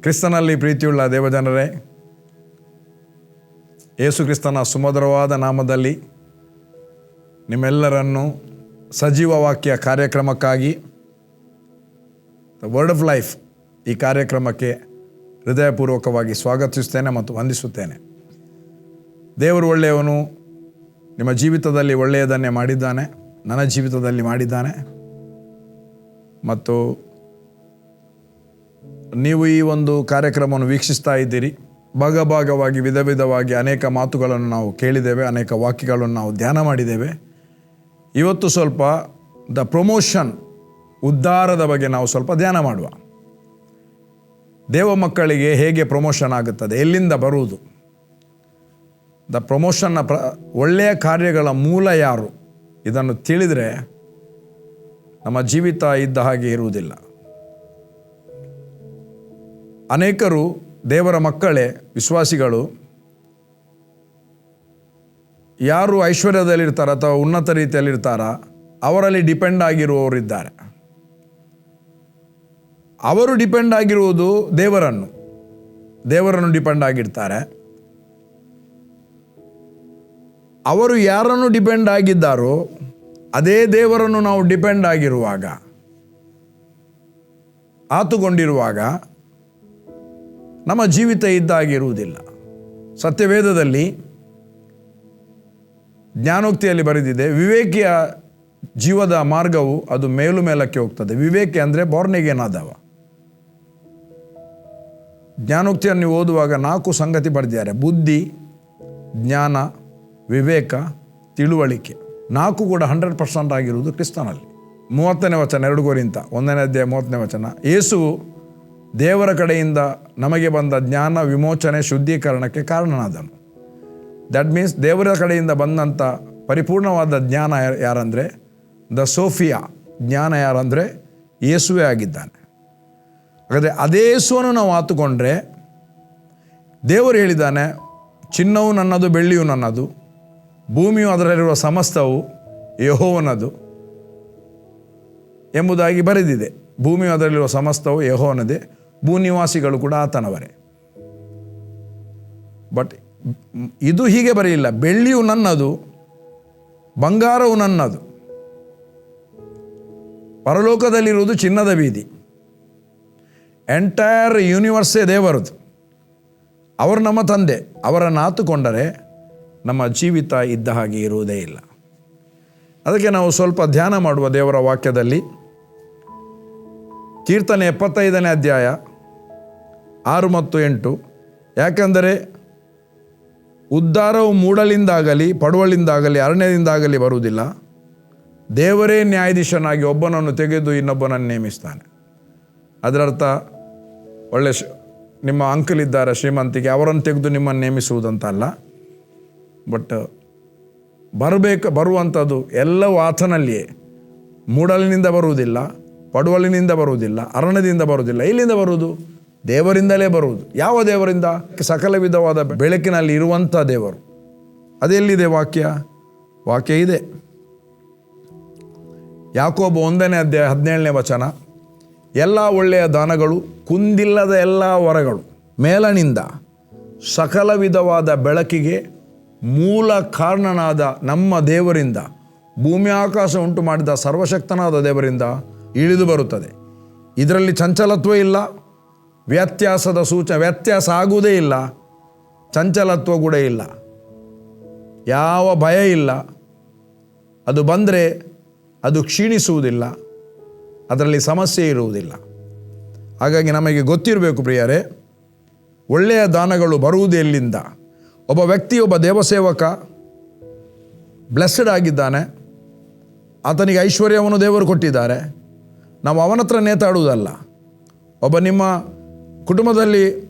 ಕ್ರಿಸ್ತನಲ್ಲಿ ಪ್ರೀತಿಯುಳ್ಳ ದೇವಜನರೇ, ಯೇಸು ಕ್ರಿಸ್ತನ ಸುಮಧುರವಾದ ನಾಮದಲ್ಲಿ ನಿಮ್ಮೆಲ್ಲರನ್ನು ಸಜೀವ ವಾಕ್ಯ ಕಾರ್ಯಕ್ರಮಕ್ಕಾಗಿ ದ ವರ್ಡ್ ಆಫ್ ಲೈಫ್ ಈ ಕಾರ್ಯಕ್ರಮಕ್ಕೆ ಹೃದಯಪೂರ್ವಕವಾಗಿ ಸ್ವಾಗತಿಸುತ್ತೇನೆ ಮತ್ತು ವಂದಿಸುತ್ತೇನೆ. ದೇವರು ಒಳ್ಳೆಯವನು. ನಿಮ್ಮ ಜೀವಿತದಲ್ಲಿ ಒಳ್ಳೆಯದನ್ನೇ ಮಾಡಿದ್ದಾನೆ, ನನ್ನ ಜೀವಿತದಲ್ಲಿ ಮಾಡಿದ್ದಾನೆ. ಮತ್ತು ನೀವು ಈ ಒಂದು ಕಾರ್ಯಕ್ರಮವನ್ನು ವೀಕ್ಷಿಸ್ತಾ ಇದ್ದೀರಿ. ಭಾಗವಾಗಿ ವಿಧ ವಿಧವಾಗಿ ಅನೇಕ ಮಾತುಗಳನ್ನು ನಾವು ಕೇಳಿದ್ದೇವೆ, ಅನೇಕ ವಾಕ್ಯಗಳನ್ನು ನಾವು ಧ್ಯಾನ ಮಾಡಿದ್ದೇವೆ. ಇವತ್ತು ಸ್ವಲ್ಪ ದ ಪ್ರಮೋಷನ್, ಉದ್ಧಾರದ ಬಗ್ಗೆ ನಾವು ಸ್ವಲ್ಪ ಧ್ಯಾನ ಮಾಡುವ. ದೇವ ಮಕ್ಕಳಿಗೆ ಹೇಗೆ ಪ್ರಮೋಷನ್ ಆಗುತ್ತದೆ, ಎಲ್ಲಿಂದ ಬರುವುದು, ದ ಪ್ರಮೋಷನ್ನ ಒಳ್ಳೆಯ ಕಾರ್ಯಗಳ ಮೂಲ ಯಾರು, ಇದನ್ನು ತಿಳಿದರೆ ನಮ್ಮ ಜೀವಿತ ಇದ್ದ ಹಾಗೆ ಇರುವುದಿಲ್ಲ. ಅನೇಕರು ದೇವರ ಮಕ್ಕಳೇ, ವಿಶ್ವಾಸಿಗಳು, ಯಾರು ಐಶ್ವರ್ಯದಲ್ಲಿರ್ತಾರ ಅಥವಾ ಉನ್ನತ ರೀತಿಯಲ್ಲಿರ್ತಾರ ಅವರಲ್ಲಿ ಡಿಪೆಂಡ್ ಆಗಿರುವವರಿದ್ದಾರೆ. ಅವರು ಡಿಪೆಂಡ್ ಆಗಿರುವುದು ದೇವರನ್ನು ಡಿಪೆಂಡ್ ಆಗಿರ್ತಾರೆ. ಅವರು ಯಾರನ್ನು ಡಿಪೆಂಡ್ ಆಗಿದ್ದಾರೋ ಅದೇ ದೇವರನ್ನು ನಾವು ಡಿಪೆಂಡ್ ಆಗಿರುವಾಗ, ಆತುಕೊಂಡಿರುವಾಗ ನಮ್ಮ ಜೀವಿತ ಇದ್ದಾಗಿರುವುದಿಲ್ಲ. ಸತ್ಯವೇದದಲ್ಲಿ ಜ್ಞಾನೋಕ್ತಿಯಲ್ಲಿ ಬರೆದಿದೆ, ವಿವೇಕಿಯ ಜೀವದ ಮಾರ್ಗವು ಅದು ಮೇಲಕ್ಕೆ ಹೋಗ್ತದೆ. ವಿವೇಕಿ ಅಂದರೆ ಬಾರ್ನ್ ಅಗೇನ್ ಆದವ. ಜ್ಞಾನೋಕ್ತಿಯನ್ನು ನೀವು ಓದುವಾಗ 4 ಸಂಗತಿ ಬರೆದಿದ್ದಾರೆ: ಬುದ್ಧಿ, ಜ್ಞಾನ, ವಿವೇಕ, ತಿಳುವಳಿಕೆ. 4 ಕೂಡ 100% ಆಗಿರುವುದು ಕ್ರಿಸ್ತನಲ್ಲಿ. 30ನೇ ವಚನ, 2 ಕೊರಿಂಥ 1ನೇ ಅಧ್ಯಾಯ 30ನೇ ವಚನ, ಯೇಸುವು ದೇವರ ಕಡೆಯಿಂದ ನಮಗೆ ಬಂದ ಜ್ಞಾನ, ವಿಮೋಚನೆ, ಶುದ್ಧೀಕರಣಕ್ಕೆ ಕಾರಣನಾದನು. ದಟ್ ಮೀನ್ಸ್ ದೇವರ ಕಡೆಯಿಂದ ಬಂದಂಥ ಪರಿಪೂರ್ಣವಾದ ಜ್ಞಾನ ಯಾರಂದರೆ, ದ ಸೋಫಿಯಾ ಜ್ಞಾನ ಯಾರಂದರೆ ಯೇಸುವೇ ಆಗಿದ್ದಾನೆ. ಹಾಗಾದರೆ ಅದೇ ಯೇಸುವನ್ನು ನಾವು ಆತುಕೊಂಡ್ರೆ, ದೇವರು ಹೇಳಿದ್ದಾನೆ, ಚಿನ್ನವು ನನ್ನದು, ಬೆಳ್ಳಿಯು ನನ್ನದು, ಭೂಮಿಯು ಅದರಲ್ಲಿರುವ ಸಮಸ್ತವು ಯೆಹೋವನದು ಎಂಬುದಾಗಿ ಬರೆದಿದೆ. ಭೂಮಿಯು ಅದರಲ್ಲಿರುವ ಸಮಸ್ತವು ಯೆಹೋವನದೇ, ಭೂನಿವಾಸಿಗಳು ಕೂಡ ಆತನವರೇ. ಬಟ್ ಇದು ಹೀಗೆ ಬರೆಯಿಲ್ಲ, ಬೆಳ್ಳಿಯು ನನ್ನದು, ಬಂಗಾರವು ನನ್ನದು. ಪರಲೋಕದಲ್ಲಿರುವುದು ಚಿನ್ನದ ಬೀದಿ. ಎಂಟೈರ್ ಯೂನಿವರ್ಸೇ ದೇವರದು. ಅವರು ನಮ್ಮ ತಂದೆ. ಅವರನ್ನು ಆತುಕೊಂಡರೆ ನಮ್ಮ ಜೀವಿತ ಇದ್ದ ಹಾಗೆ ಇರುವುದೇ ಇಲ್ಲ. ಅದಕ್ಕೆ ನಾವು ಸ್ವಲ್ಪ ಧ್ಯಾನ ಮಾಡುವ ದೇವರ ವಾಕ್ಯದಲ್ಲಿ ಕೀರ್ತನೆ 75ನೇ ಅಧ್ಯಾಯ 6 ಮತ್ತು 8. ಯಾಕೆಂದರೆ ಉದ್ಧಾರವು ಮೂಡಲಿಂದಾಗಲಿ, ಪಡುವಳಿಂದಾಗಲಿ, ಅರಣ್ಯದಿಂದಾಗಲಿ ಬರುವುದಿಲ್ಲ. ದೇವರೇ ನ್ಯಾಯಾಧೀಶನಾಗಿ ಒಬ್ಬನನ್ನು ತೆಗೆದು ಇನ್ನೊಬ್ಬನನ್ನು ನೇಮಿಸ್ತಾನೆ. ಅದರರ್ಥ ಒಳ್ಳೆ ನಿಮ್ಮ ಅಂಕಲ್ ಇದ್ದಾರೆ ಶ್ರೀಮಂತಿಗೆ, ಅವರನ್ನು ತೆಗೆದು ನಿಮ್ಮನ್ನು ನೇಮಿಸುವುದಂತಲ್ಲ. ಬಟ್ ಬರುವಂಥದ್ದು ಎಲ್ಲವೂ ಆತನಲ್ಲಿಯೇ. ಮೂಡಲಿನಿಂದ ಬರುವುದಿಲ್ಲ, ಪಡುವಳಿನಿಂದ ಬರುವುದಿಲ್ಲ, ಅರಣ್ಯದಿಂದ ಬರುವುದಿಲ್ಲ. ಎಲ್ಲಿಂದ ಬರುವುದು? ದೇವರಿಂದಲೇ ಬರುವುದು. ಯಾವ ದೇವರಿಂದ? ಸಕಲ ವಿಧವಾದ ಬೆಳಕಿನಲ್ಲಿ ಇರುವಂಥ ದೇವರು. ಅದೆಲ್ಲಿದೆ ವಾಕ್ಯ ಇದೆ. ಯಾಕೋಬ 1ನೇ ಅಧ್ಯಾಯ 17ನೇ ವಚನ, ಎಲ್ಲ ಒಳ್ಳೆಯ ದಾನಗಳು, ಕುಂದಿಲ್ಲದ ಎಲ್ಲ ವರಗಳು ಮೇಲನಿಂದ ಸಕಲ ವಿಧವಾದ ಬೆಳಕಿಗೆ ಮೂಲ ಕಾರಣನಾದ ನಮ್ಮ ದೇವರಿಂದ, ಭೂಮಿ ಆಕಾಶ ಉಂಟು ಮಾಡಿದ ಸರ್ವಶಕ್ತನಾದ ದೇವರಿಂದ ಇಳಿದು ಬರುತ್ತದೆ. ಇದರಲ್ಲಿ ಚಂಚಲತ್ವ ಇಲ್ಲ, ವ್ಯತ್ಯಾಸ ಆಗುವುದೇ ಇಲ್ಲ, ಚಂಚಲತ್ವ ಕೂಡ ಇಲ್ಲ, ಯಾವ ಭಯ ಇಲ್ಲ. ಅದು ಬಂದರೆ ಅದು ಕ್ಷೀಣಿಸುವುದಿಲ್ಲ, ಅದರಲ್ಲಿ ಸಮಸ್ಯೆ ಇರುವುದಿಲ್ಲ. ಹಾಗಾಗಿ ನಮಗೆ ಗೊತ್ತಿರಬೇಕು ಪ್ರಿಯರೇ, ಒಳ್ಳೆಯ ದಾನಗಳು ಬರುವುದು ಎಲ್ಲಿಂದ. ಒಬ್ಬ ವ್ಯಕ್ತಿ, ಒಬ್ಬ ದೇವಸೇವಕ ಬ್ಲೆಸ್ಸಡ್ ಆಗಿದ್ದಾನೆ, ಆತನಿಗೆ ಐಶ್ವರ್ಯವನ್ನು ದೇವರು ಕೊಟ್ಟಿದ್ದಾರೆ. ನಾವು ಅವನ ಹತ್ರ ನೇತಾಡುವುದಲ್ಲ. ಒಬ್ಬ ನಿಮ್ಮ ಕುಟುಂಬದಲ್ಲಿ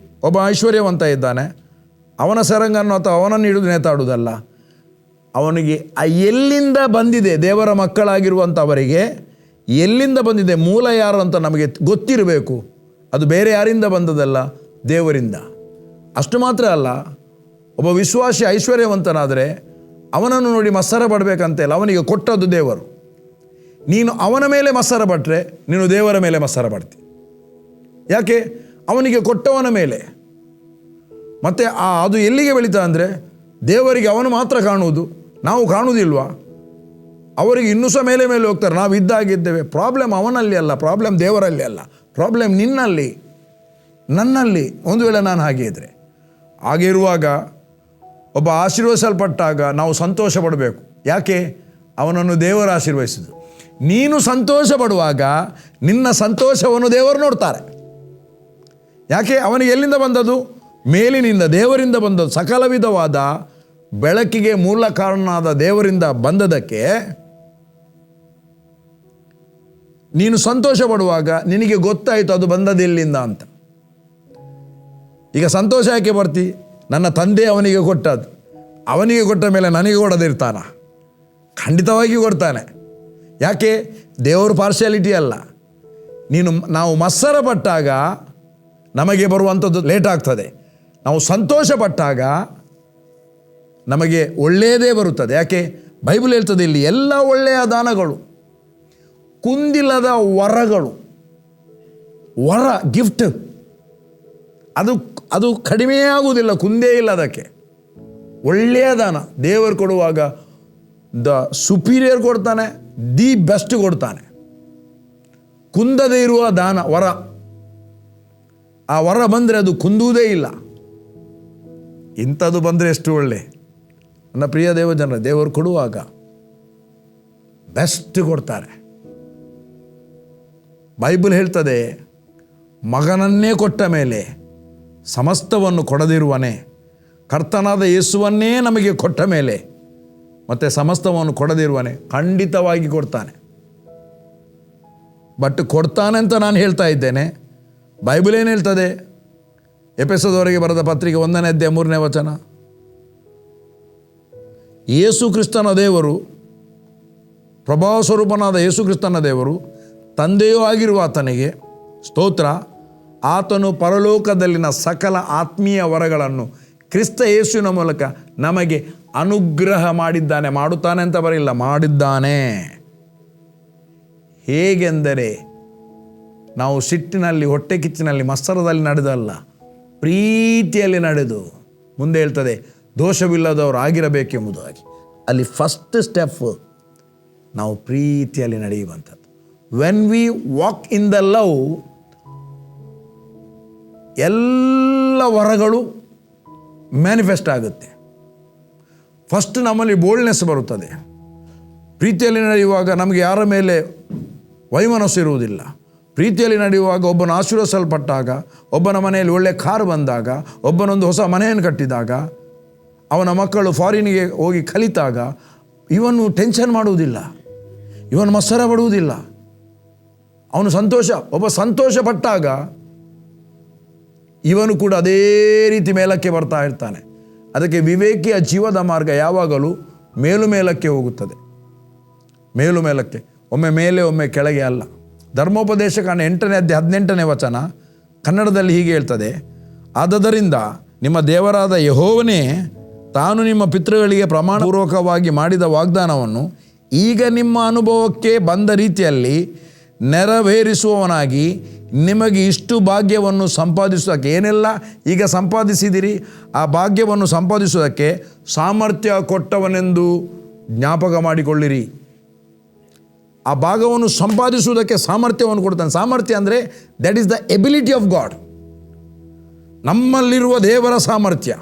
ಒಬ್ಬ ಐಶ್ವರ್ಯವಂತ ಇದ್ದಾನೆ, ಅವನ ಸರಂಗನ್ನು ಅಥವಾ ಅವನನ್ನು ಹಿಡಿದು ನೇತಾಡುವುದಲ್ಲ. ಅವನಿಗೆ ಎಲ್ಲಿಂದ ಬಂದಿದೆ, ದೇವರ ಮಕ್ಕಳಾಗಿರುವಂಥವರಿಗೆ ಎಲ್ಲಿಂದ ಬಂದಿದೆ, ಮೂಲ ಯಾರು ಅಂತ ನಮಗೆ ಗೊತ್ತಿರಬೇಕು. ಅದು ಬೇರೆ ಯಾರಿಂದ ಬಂದದಲ್ಲ, ದೇವರಿಂದ. ಅಷ್ಟು ಮಾತ್ರ ಅಲ್ಲ, ಒಬ್ಬ ವಿಶ್ವಾಸಿ ಐಶ್ವರ್ಯವಂತನಾದರೆ ಅವನನ್ನು ನೋಡಿ ಮತ್ಸರ ಪಡಬೇಕಂತಿಲ್ಲ, ಅವನಿಗೆ ಕೊಟ್ಟದ್ದು ದೇವರು. ನೀನು ಅವನ ಮೇಲೆ ಮತ್ಸರ ಪಟ್ಟರೆ ನೀನು ದೇವರ ಮೇಲೆ ಮತ್ಸರ ಪಡ್ತಿ. ಯಾಕೆ? ಅವನಿಗೆ ಕೊಟ್ಟವನ ಮೇಲೆ. ಮತ್ತು ಅದು ಎಲ್ಲಿಗೆ ಬೆಳೀತಾ ಅಂದರೆ, ದೇವರಿಗೆ ಅವನು ಮಾತ್ರ ಕಾಣುವುದು, ನಾವು ಕಾಣುವುದಿಲ್ವಾ? ಅವರಿಗೆ ಇನ್ನೂ ಸಹ ಮೇಲೆ ಮೇಲೆ ಹೋಗ್ತಾರೆ. ನಾವು ಇದ್ದಾಗಿದ್ದೇವೆ. ಪ್ರಾಬ್ಲಮ್ ಅವನಲ್ಲಿ ಅಲ್ಲ, ಪ್ರಾಬ್ಲಮ್ ದೇವರಲ್ಲಿ ಅಲ್ಲ, ಪ್ರಾಬ್ಲಮ್ ನಿನ್ನಲ್ಲಿ, ನನ್ನಲ್ಲಿ. ಒಂದು ವೇಳೆ ನಾನು ಹಾಗೆ ಇದ್ದರೆ, ಹಾಗೆ ಇರುವಾಗ ಒಬ್ಬ ಆಶೀರ್ವದಿಸಲ್ಪಟ್ಟಾಗ ನಾವು ಸಂತೋಷ ಪಡಬೇಕು. ಯಾಕೆ? ಅವನನ್ನು ದೇವರು ಆಶೀರ್ವದಿಸಿದ್ದು. ನೀನು ಸಂತೋಷ ಪಡುವಾಗ ನಿನ್ನ ಸಂತೋಷವನ್ನು ದೇವರು ನೋಡ್ತಾರೆ. ಯಾಕೆ? ಅವನಿಗೆ ಎಲ್ಲಿಂದ ಬಂದದ್ದು? ಮೇಲಿನಿಂದ, ದೇವರಿಂದ ಬಂದದ್ದು. ಸಕಲ ವಿಧವಾದ ಬೆಳಕಿಗೆ ಮೂಲ ಕಾರಣನಾದ ದೇವರಿಂದ ಬಂದದಕ್ಕೆ ನೀನು ಸಂತೋಷ ಪಡುವಾಗ ನಿನಗೆ ಗೊತ್ತಾಯಿತು ಅದು ಬಂದದೆಲ್ಲಿಂದ ಅಂತ. ಈಗ ಸಂತೋಷ ಯಾಕೆ ಬರ್ತಿ? ನನ್ನ ತಂದೆ ಅವನಿಗೆ ಕೊಟ್ಟದ್ದು, ಅವನಿಗೆ ಕೊಟ್ಟ ಮೇಲೆ ನನಗೆ ಕೊಡದಿರ್ತಾನ? ಖಂಡಿತವಾಗಿಯೂ ಕೊಡ್ತಾನೆ. ಯಾಕೆ? ದೇವರು ಪಾರ್ಶಿಯಾಲಿಟಿ ಅಲ್ಲ. ನಾವು ಮತ್ಸರ ಪಟ್ಟಾಗ ನಮಗೆ ಬರುವಂಥದ್ದು ಲೇಟ್ ಆಗ್ತದೆ. ನಾವು ಸಂತೋಷ ಪಟ್ಟಾಗ ನಮಗೆ ಒಳ್ಳೆಯದೇ ಬರುತ್ತದೆ. ಯಾಕೆ? ಬೈಬಲ್ ಹೇಳ್ತದೆ ಇಲ್ಲಿ ಎಲ್ಲ ಒಳ್ಳೆಯ ದಾನಗಳು, ಕುಂದಿಲ್ಲದ ವರಗಳು, ವರ ಗಿಫ್ಟ್ ಅದು ಕಡಿಮೆಯೇ ಆಗುವುದಿಲ್ಲ, ಕುಂದೇ ಇಲ್ಲ ಅದಕ್ಕೆ. ಒಳ್ಳೆಯ ದಾನ ದೇವರು ಕೊಡುವಾಗ ದ ಸುಪೀರಿಯರ್ ಕೊಡ್ತಾನೆ, ದಿ ಬೆಸ್ಟ್ ಕೊಡ್ತಾನೆ. ಕುಂದದೇ ಇರುವ ದಾನ ವರ, ಆ ವರ ಬಂದರೆ ಅದು ಕುಂದುವುದೇ ಇಲ್ಲ. ಇಂಥದ್ದು ಬಂದರೆ ಎಷ್ಟು ಒಳ್ಳೆ. ನನ್ನ ಪ್ರಿಯ ದೇವಜನರ, ದೇವರು ಕೊಡುವಾಗ ಬೆಸ್ಟ್ ಕೊಡ್ತಾರೆ. ಬೈಬಲ್ ಹೇಳ್ತದೆ, ಮಗನನ್ನೇ ಕೊಟ್ಟ ಮೇಲೆ ಸಮಸ್ತವನ್ನು ಕೊಡದಿರುವನೇ, ಕರ್ತನಾದ ಯೇಸುವನ್ನೇ ನಮಗೆ ಕೊಟ್ಟ ಮೇಲೆ ಮತ್ತು ಸಮಸ್ತವನ್ನು ಕೊಡದಿರುವನೇ, ಖಂಡಿತವಾಗಿ ಕೊಡ್ತಾನೆ. ಬಟ್ ಕೊಡ್ತಾನೆ ಅಂತ ನಾನು ಹೇಳ್ತಾ ಇದ್ದೇನೆ. ಬೈಬಲ್ ಏನು ಹೇಳ್ತದೆ? ಎಫೆಸದವರೆಗೆ ಬರೆದ ಪತ್ರಿಕೆ 1ನೇ ಅಧ್ಯಾಯ 3ನೇ ವಚನ, ಯೇಸು ಕ್ರಿಸ್ತನ ದೇವರು, ಪ್ರಭಾವ ಸ್ವರೂಪನಾದ ಯೇಸು ಕ್ರಿಸ್ತನ ದೇವರು, ತಂದೆಯೂ ಆಗಿರುವ ಆತನಿಗೆ ಸ್ತೋತ್ರ, ಆತನು ಪರಲೋಕದಲ್ಲಿನ ಸಕಲ ಆತ್ಮೀಯ ವರಗಳನ್ನು ಕ್ರಿಸ್ತ ಯೇಸುವಿನ ಮೂಲಕ ನಮಗೆ ಅನುಗ್ರಹ ಮಾಡಿದ್ದಾನೆ. ಮಾಡುತ್ತಾನೆ ಅಂತ ಬರಲಿಲ್ಲ, ಮಾಡಿದ್ದಾನೆ. ಹೇಗೆಂದರೆ ನಾವು ಸಿಟ್ಟಿನಲ್ಲಿ, ಹೊಟ್ಟೆ ಕಿಚ್ಚಿನಲ್ಲಿ, ಮತ್ಸರದಲ್ಲಿ ನಡೆದಲ್ಲ, ಪ್ರೀತಿಯಲ್ಲಿ ನಡೆದು, ಮುಂದೆ ಹೇಳ್ತದೆ ದೋಷವಿಲ್ಲದವರು ಆಗಿರಬೇಕೆಂಬುದಾಗಿ. ಅಲ್ಲಿ ಫಸ್ಟ್ ಸ್ಟೆಪ್ ನಾವು ಪ್ರೀತಿಯಲ್ಲಿ ನಡೆಯುವಂಥದ್ದು. When we walk in the love, ಎಲ್ಲ ವರಗಳು ಮ್ಯಾನಿಫೆಸ್ಟ್ ಆಗುತ್ತೆ. ಫಸ್ಟ್ ನಮ್ಮಲ್ಲಿ ಬೋಲ್ಡ್ನೆಸ್ ಬರುತ್ತದೆ. ಪ್ರೀತಿಯಲ್ಲಿ ನಡೆಯುವಾಗ ನಮಗೆ ಯಾರ ಮೇಲೆ ವೈಮನಸ್ಸು ಇರುವುದಿಲ್ಲ. ಪ್ರೀತಿಯಲ್ಲಿ ನಡೆಯುವಾಗ ಒಬ್ಬನ ಆಶೀರ್ವದಿಸಲ್ಪಟ್ಟಾಗ, ಒಬ್ಬನ ಮನೆಯಲ್ಲಿ ಒಳ್ಳೆ ಕಾರ್ ಬಂದಾಗ, ಒಬ್ಬನೊಂದು ಹೊಸ ಮನೆಯನ್ನು ಕಟ್ಟಿದಾಗ, ಅವನ ಮಕ್ಕಳು ಫಾರಿನಿಗೆ ಹೋಗಿ ಕಲಿತಾಗ ಇವನು ಟೆನ್ಷನ್ ಮಾಡುವುದಿಲ್ಲ, ಇವನು ಮತ್ಸರ ಪಡುವುದಿಲ್ಲ, ಅವನು ಒಬ್ಬ ಸಂತೋಷ ಪಟ್ಟಾಗ ಇವನು ಕೂಡ ಅದೇ ರೀತಿ ಮೇಲಕ್ಕೆ ಬರ್ತಾ ಇರ್ತಾನೆ. ಅದಕ್ಕೆ ವಿವೇಕಿಯ ಜೀವದ ಮಾರ್ಗ ಯಾವಾಗಲೂ ಮೇಲಕ್ಕೆ ಹೋಗುತ್ತದೆ, ಮೇಲಕ್ಕೆ, ಒಮ್ಮೆ ಮೇಲೆ ಒಮ್ಮೆ ಕೆಳಗೆ ಅಲ್ಲ. ಧರ್ಮೋಪದೇಶ ಕಾಂಡ 8ನೇ ಅಧ್ಯಾಯ 18ನೇ ವಚನ ಕನ್ನಡದಲ್ಲಿ ಹೀಗೆ ಹೇಳ್ತದೆ, ಆದದರಿಂದ ನಿಮ್ಮ ದೇವರಾದ ಯೆಹೋವನೇ ತಾನು ನಿಮ್ಮ ಪಿತೃಗಳಿಗೆ ಪ್ರಮಾಣಪೂರ್ವಕವಾಗಿ ಮಾಡಿದ ವಾಗ್ದಾನವನ್ನು ಈಗ ನಿಮ್ಮ ಅನುಭವಕ್ಕೆ ಬಂದ ರೀತಿಯಲ್ಲಿ ನೆರವೇರಿಸುವವನಾಗಿ ನಿಮಗೆ ಇಷ್ಟು ಭಾಗ್ಯವನ್ನು ಸಂಪಾದಿಸುವುದಕ್ಕೆ, ಏನೆಲ್ಲ ಈಗ ಸಂಪಾದಿಸಿದಿರಿ ಆ ಭಾಗ್ಯವನ್ನು ಸಂಪಾದಿಸುವುದಕ್ಕೆ ಸಾಮರ್ಥ್ಯ ಕೊಟ್ಟವನೆಂದು ಜ್ಞಾಪಕ ಮಾಡಿಕೊಳ್ಳಿರಿ. ಆ ಭಾಗವನ್ನು ಸಂಪಾದಿಸುವುದಕ್ಕೆ ಸಾಮರ್ಥ್ಯವನ್ನು ಕೊಡ್ತಾನೆ. ಸಾಮರ್ಥ್ಯ ಅಂದರೆ that is the ability of god. ನಮ್ಮಲ್ಲಿರುವ ದೇವರ ಸಾಮರ್ಥ್ಯ.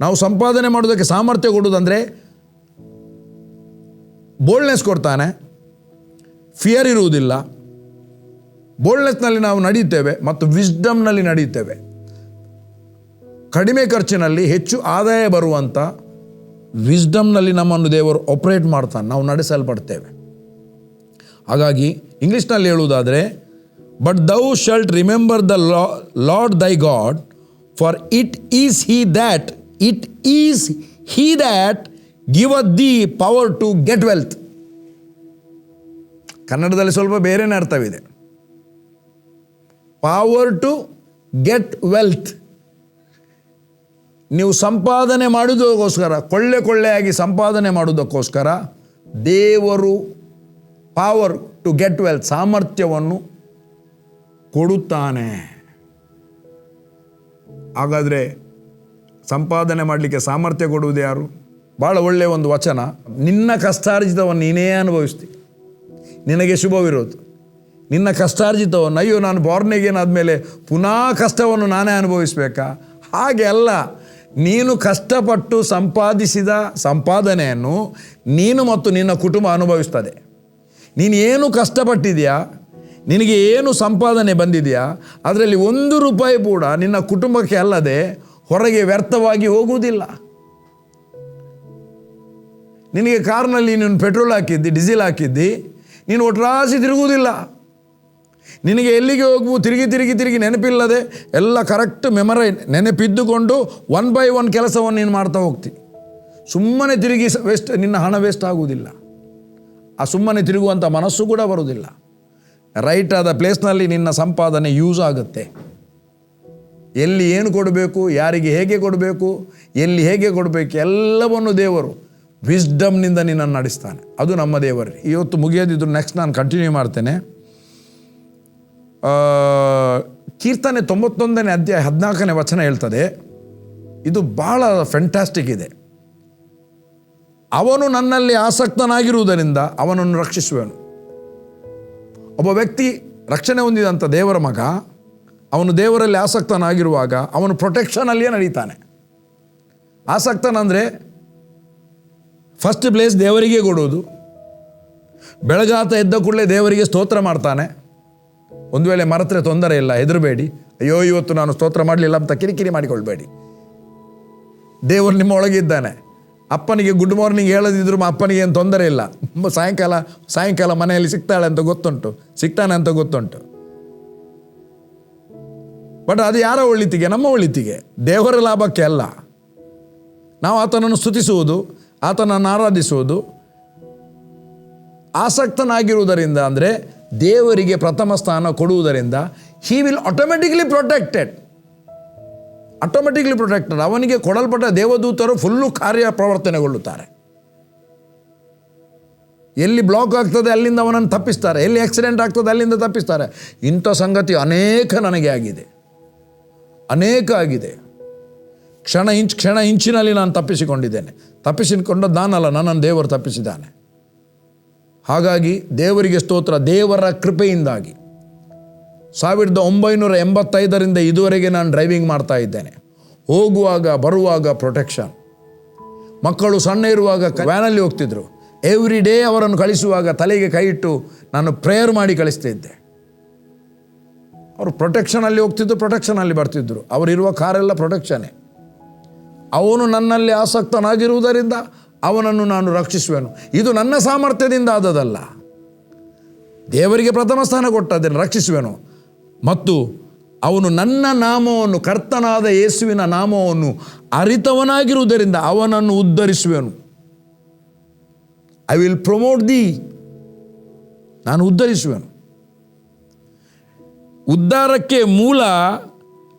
ನಾವು ಸಂಪಾದನೆ ಮಾಡೋದಕ್ಕೆ ಸಾಮರ್ಥ್ಯ ಕೊಡುವುದಂದರೆ ಬೋಲ್ಡ್ನೆಸ್ ಕೊಡ್ತಾನೆ, ಫಿಯರ್ ಇರುವುದಿಲ್ಲ. ಬೋಲ್ಡ್ನೆಸ್ನಲ್ಲಿ ನಾವು ನಡೆಯುತ್ತೇವೆ ಮತ್ತು ವಿಸ್ಡಮ್ನಲ್ಲಿ ನಡೆಯುತ್ತೇವೆ. ಕಡಿಮೆ ಖರ್ಚಿನಲ್ಲಿ ಹೆಚ್ಚು ಆದಾಯ ಬರುವಂಥ ವಿಸ್ಡಮ್ನಲ್ಲಿ ನಮ್ಮನ್ನು ದೇವರು ಆಪರೇಟ್ ಮಾಡ್ತಾನೆ, ನಾವು ನಡೆಸಲ್ಪಡ್ತೇವೆ. ಹಾಗಾಗಿ ಇಂಗ್ಲೀಷ್ನಲ್ಲಿ ಹೇಳುವುದಾದರೆ, but thou shalt remember the lord thy god, for it is he that giveth the power to get wealth. ಕನ್ನಡದಲ್ಲಿ ಸ್ವಲ್ಪ ಬೇರೆನೇ ಅರ್ಥವಿದೆ. Power to get wealth. ನೀವು ಸಂಪಾದನೆ ಮಾಡುವುದಕ್ಕೋಸ್ಕರ, ಕೊಳ್ಳೆಯಾಗಿ ಸಂಪಾದನೆ ಮಾಡುವುದಕ್ಕೋಸ್ಕರ ದೇವರು ಪವರ್ ಟು ಗೆಟ್ ವೆಲ್ತ್, ಸಾಮರ್ಥ್ಯವನ್ನು ಕೊಡುತ್ತಾನೆ. ಹಾಗಾದರೆ ಸಂಪಾದನೆ ಮಾಡಲಿಕ್ಕೆ ಸಾಮರ್ಥ್ಯ ಕೊಡುವುದು ಯಾರು? ಭಾಳ ಒಳ್ಳೆಯ ಒಂದು ವಚನ. ನಿನ್ನ ಕಷ್ಟಾರ್ಜಿತವನ್ನು ನೀನೇ ಅನುಭವಿಸ್ತಿ, ನಿನಗೆ ಶುಭವಿರೋದು. ನಿನ್ನ ಕಷ್ಟಾರ್ಜಿತವನ್ನು, ಅಯ್ಯೋ ನಾನು ಬಾರ್ನೆಗೇನ್ ಆದಮೇಲೆ ಪುನಃ ಕಷ್ಟವನ್ನು ನಾನೇ ಅನುಭವಿಸಬೇಕಾ? ಹಾಗೆ ಅಲ್ಲ. ನೀನು ಕಷ್ಟಪಟ್ಟು ಸಂಪಾದಿಸಿದ ಸಂಪಾದನೆಯನ್ನು ನೀನು ಮತ್ತು ನಿನ್ನ ಕುಟುಂಬ ಅನುಭವಿಸ್ತದೆ. ನೀನು ಏನು ಕಷ್ಟಪಟ್ಟಿದೆಯಾ, ನಿನಗೆ ಏನು ಸಂಪಾದನೆ ಬಂದಿದೆಯಾ, ಅದರಲ್ಲಿ 1 ರೂಪಾಯಿ ಕೂಡ ನಿನ್ನ ಕುಟುಂಬಕ್ಕೆ ಅಲ್ಲದೆ ಹೊರಗೆ ವ್ಯರ್ಥವಾಗಿ ಹೋಗುವುದಿಲ್ಲ. ನಿನಗೆ ಕಾರ್ನಲ್ಲಿ ನೀನು ಪೆಟ್ರೋಲ್ ಹಾಕಿದ್ದಿ, ಡೀಸೆಲ್ ಹಾಕಿದ್ದಿ, ನೀನು ಒಟ್ರಾಸಿ ತಿರುಗುವುದಿಲ್ಲ. ನಿನಗೆ ಎಲ್ಲಿಗೆ ಹೋಗುವು ತಿರುಗಿ ನೆನಪಿಲ್ಲದೆ ಎಲ್ಲ ಕರೆಕ್ಟ್ ಮೆಮರೈ ನೆನಪಿದ್ದುಕೊಂಡು 1 by 1 ಕೆಲಸವನ್ನು ನೀನು ಮಾಡ್ತಾ ಹೋಗ್ತಿ. ಸುಮ್ಮನೆ ತಿರುಗಿ ವೇಸ್ಟ್, ನಿನ್ನ ಹಣ ವೇಸ್ಟ್ ಆಗುವುದಿಲ್ಲ. ಆ ಸುಮ್ಮನೆ ತಿರುಗುವಂಥ ಮನಸ್ಸು ಕೂಡ ಬರುವುದಿಲ್ಲ. ರೈಟ್ ಆದ ಪ್ಲೇಸ್ನಲ್ಲಿ ನಿನ್ನ ಸಂಪಾದನೆ ಯೂಸ್ ಆಗುತ್ತೆ. ಎಲ್ಲಿ ಏನು ಕೊಡಬೇಕು, ಯಾರಿಗೆ ಹೇಗೆ ಕೊಡಬೇಕು, ಎಲ್ಲಿ ಹೇಗೆ ಕೊಡಬೇಕು, ಎಲ್ಲವನ್ನು ದೇವರು ವಿಸ್ಡಮ್ನಿಂದ ನಿನ್ನನ್ನು ನಡೆಸ್ತಾನೆ. ಅದು ನಮ್ಮ ದೇವರು. ಇವತ್ತು ಮುಗಿಯೋದಿದ್ರು ನೆಕ್ಸ್ಟ್ ನಾನು ಕಂಟಿನ್ಯೂ ಮಾಡ್ತೇನೆ. ಕೀರ್ತನೆ 91ನೇ ಅಧ್ಯಾಯ 14ನೇ ವಚನ ಹೇಳ್ತದೆ, ಇದು ಭಾಳ ಫ್ಯಾಂಟಾಸ್ಟಿಕ್ ಇದೆ. ಅವನು ನನ್ನಲ್ಲಿ ಆಸಕ್ತನಾಗಿರುವುದರಿಂದ ಅವನನ್ನು ರಕ್ಷಿಸುವನು. ಒಬ್ಬ ವ್ಯಕ್ತಿ ರಕ್ಷಣೆ ಹೊಂದಿದಂಥ ದೇವರ ಮಗ, ಅವನು ದೇವರಲ್ಲಿ ಆಸಕ್ತನಾಗಿರುವಾಗ ಅವನು ಪ್ರೊಟೆಕ್ಷನಲ್ಲಿಯೇ ನಡೀತಾನೆ. ಆಸಕ್ತನಂದರೆ ಫಸ್ಟ್ ಪ್ಲೇಸ್ ದೇವರಿಗೆ ಕೊಡುವುದು. ಬೆಳಗಾತ ಎದ್ದ ಕೂಡಲೇ ದೇವರಿಗೆ ಸ್ತೋತ್ರ ಮಾಡ್ತಾನೆ. ಒಂದು ವೇಳೆ ಮರೆತರೆ ತೊಂದರೆ ಇಲ್ಲ, ಹೆದರಬೇಡಿ. ಅಯ್ಯೋ ಇವತ್ತು ನಾನು ಸ್ತೋತ್ರ ಮಾಡಲಿಲ್ಲ ಅಂತ ಕಿರಿಕಿರಿ ಮಾಡಿಕೊಳ್ಬೇಡಿ. ದೇವರು ನಿಮ್ಮ ಒಳಗಿದ್ದಾನೆ. ಅಪ್ಪನಿಗೆ ಗುಡ್ ಮಾರ್ನಿಂಗ್ ಹೇಳದಿದ್ರು ಅಪ್ಪನಿಗೆ ಏನು ತೊಂದರೆ ಇಲ್ಲ. ಸಾಯಂಕಾಲ ಮನೆಯಲ್ಲಿ ಸಿಗ್ತಾನೆ ಅಂತ ಗೊತ್ತುಂಟು. ಬಟ್ ಅದು ಯಾರ ಒಳಿತಿಗೆ? ನಮ್ಮ ಒಳಿತಿಗೆ, ದೇವರ ಲಾಭಕ್ಕೆ ಅಲ್ಲ. ನಾವು ಆತನನ್ನು ಸ್ತುತಿಸುವುದು, ಆತನನ್ನು ಆರಾಧಿಸುವುದು. ಆಸಕ್ತನಾಗಿರುವುದರಿಂದ ಅಂದರೆ ದೇವರಿಗೆ ಪ್ರಥಮ ಸ್ಥಾನ ಕೊಡುವುದರಿಂದ ಹಿ ವಿಲ್ ಆಟೋಮೆಟಿಕ್ಲಿ ಪ್ರೊಟೆಕ್ಟೆಡ್. ಅವನಿಗೆ ಕೊಡಲ್ಪಟ್ಟ ದೇವದೂತರು ಫುಲ್ಲು ಕಾರ್ಯ ಪ್ರವರ್ತನೆಗೊಳ್ಳುತ್ತಾರೆ. ಎಲ್ಲಿ ಬ್ಲಾಕ್ ಆಗ್ತದೆ ಅಲ್ಲಿಂದ ಅವನನ್ನು ತಪ್ಪಿಸ್ತಾರೆ, ಎಲ್ಲಿ ಆಕ್ಸಿಡೆಂಟ್ ಆಗ್ತದೆ ಅಲ್ಲಿಂದ ತಪ್ಪಿಸ್ತಾರೆ. ಇಂಥ ಸಂಗತಿ ನನಗೆ ಆಗಿದೆ. ಕ್ಷಣ ಇಂಚಿನಲ್ಲಿ ನಾನು ತಪ್ಪಿಸಿಕೊಂಡದ್ದು ನಾನಲ್ಲ, ನನ್ನನ್ನು ದೇವರು ತಪ್ಪಿಸಿದ್ದಾನೆ. ಹಾಗಾಗಿ ದೇವರಿಗೆ ಸ್ತೋತ್ರ. ದೇವರ ಕೃಪೆಯಿಂದಾಗಿ 1985ರಿಂದ ಇದುವರೆಗೆ ನಾನು ಡ್ರೈವಿಂಗ್ ಮಾಡ್ತಾ ಇದ್ದೇನೆ. ಹೋಗುವಾಗ ಬರುವಾಗ ಪ್ರೊಟೆಕ್ಷನ್. ಮಕ್ಕಳು ಸಣ್ಣ ಇರುವಾಗ ವ್ಯಾನಲ್ಲಿ ಹೋಗ್ತಿದ್ರು. ಎವ್ರಿ ಡೇ ಅವರನ್ನು ಕಳಿಸುವಾಗ ತಲೆಗೆ ಕೈ ಇಟ್ಟು ನಾನು ಪ್ರೇಯರ್ ಮಾಡಿ ಕಳಿಸ್ತಿದ್ದೆ. ಅವರು ಪ್ರೊಟೆಕ್ಷನಲ್ಲಿ ಹೋಗ್ತಿದ್ರು, ಪ್ರೊಟೆಕ್ಷನಲ್ಲಿ ಬರ್ತಿದ್ರು. ಅವರಿರುವ ಕಾರೆಲ್ಲ ಪ್ರೊಟೆಕ್ಷನ್ನೇ. ಅವನು ನನ್ನಲ್ಲಿ ಆಸಕ್ತನಾಗಿರುವುದರಿಂದ ಅವನನ್ನು ನಾನು ರಕ್ಷಿಸುವೆನು. ಇದು ನನ್ನ ಸಾಮರ್ಥ್ಯದಿಂದ ಆದದಲ್ಲ, ದೇವರಿಗೆ ಪ್ರಥಮ ಸ್ಥಾನ ಕೊಟ್ಟದನ್ನು ರಕ್ಷಿಸುವೆನು. ಮತ್ತು ಅವನು ನನ್ನ ನಾಮವನ್ನು, ಕರ್ತನಾದ ಯೇಸುವಿನ ನಾಮವನ್ನು ಅರಿತವನಾಗಿರುವುದರಿಂದ ಅವನನ್ನು ಉದ್ಧರಿಸುವೆನು. I will promote thee. ನಾನು ಉದ್ಧರಿಸುವೆನು. ಉದ್ಧಾರಕ್ಕೆ ಮೂಲ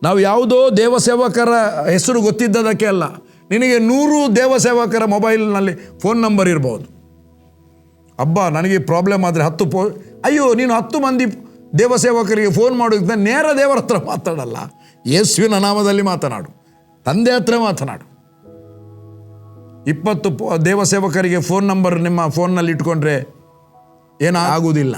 ನಾವು ಯಾವುದೋ ದೇವಸೇವಕರ ಹೆಸರು ಗೊತ್ತಿದ್ದದಕ್ಕೆ ಅಲ್ಲ. ನಿನಗೆ 100 ದೇವಸೇವಕರ ಮೊಬೈಲ್ನಲ್ಲಿ ಫೋನ್ ನಂಬರ್ ಇರ್ಬೋದು. ನನಗೆ ಪ್ರಾಬ್ಲಮ್ ಆದರೆ 10 ಅಯ್ಯೋ ನೀನು 10 ಮಂದಿ ದೇವಸೇವಕರಿಗೆ ಫೋನ್ ಮಾಡೋದಕ್ಕೆ ನೇರ ದೇವರ ಹತ್ರ ಮಾತಾಡಲ್ಲ. ಯೇಸುವಿನ ನಾಮದಲ್ಲಿ ಮಾತನಾಡು, ತಂದೆ ಹತ್ರ ಮಾತನಾಡು. 20 ದೇವಸೇವಕರಿಗೆ ಫೋನ್ ನಂಬರ್ ನಿಮ್ಮ ಫೋನ್ನಲ್ಲಿ ಇಟ್ಕೊಂಡ್ರೆ ಏನಾಗುವುದಿಲ್ಲ.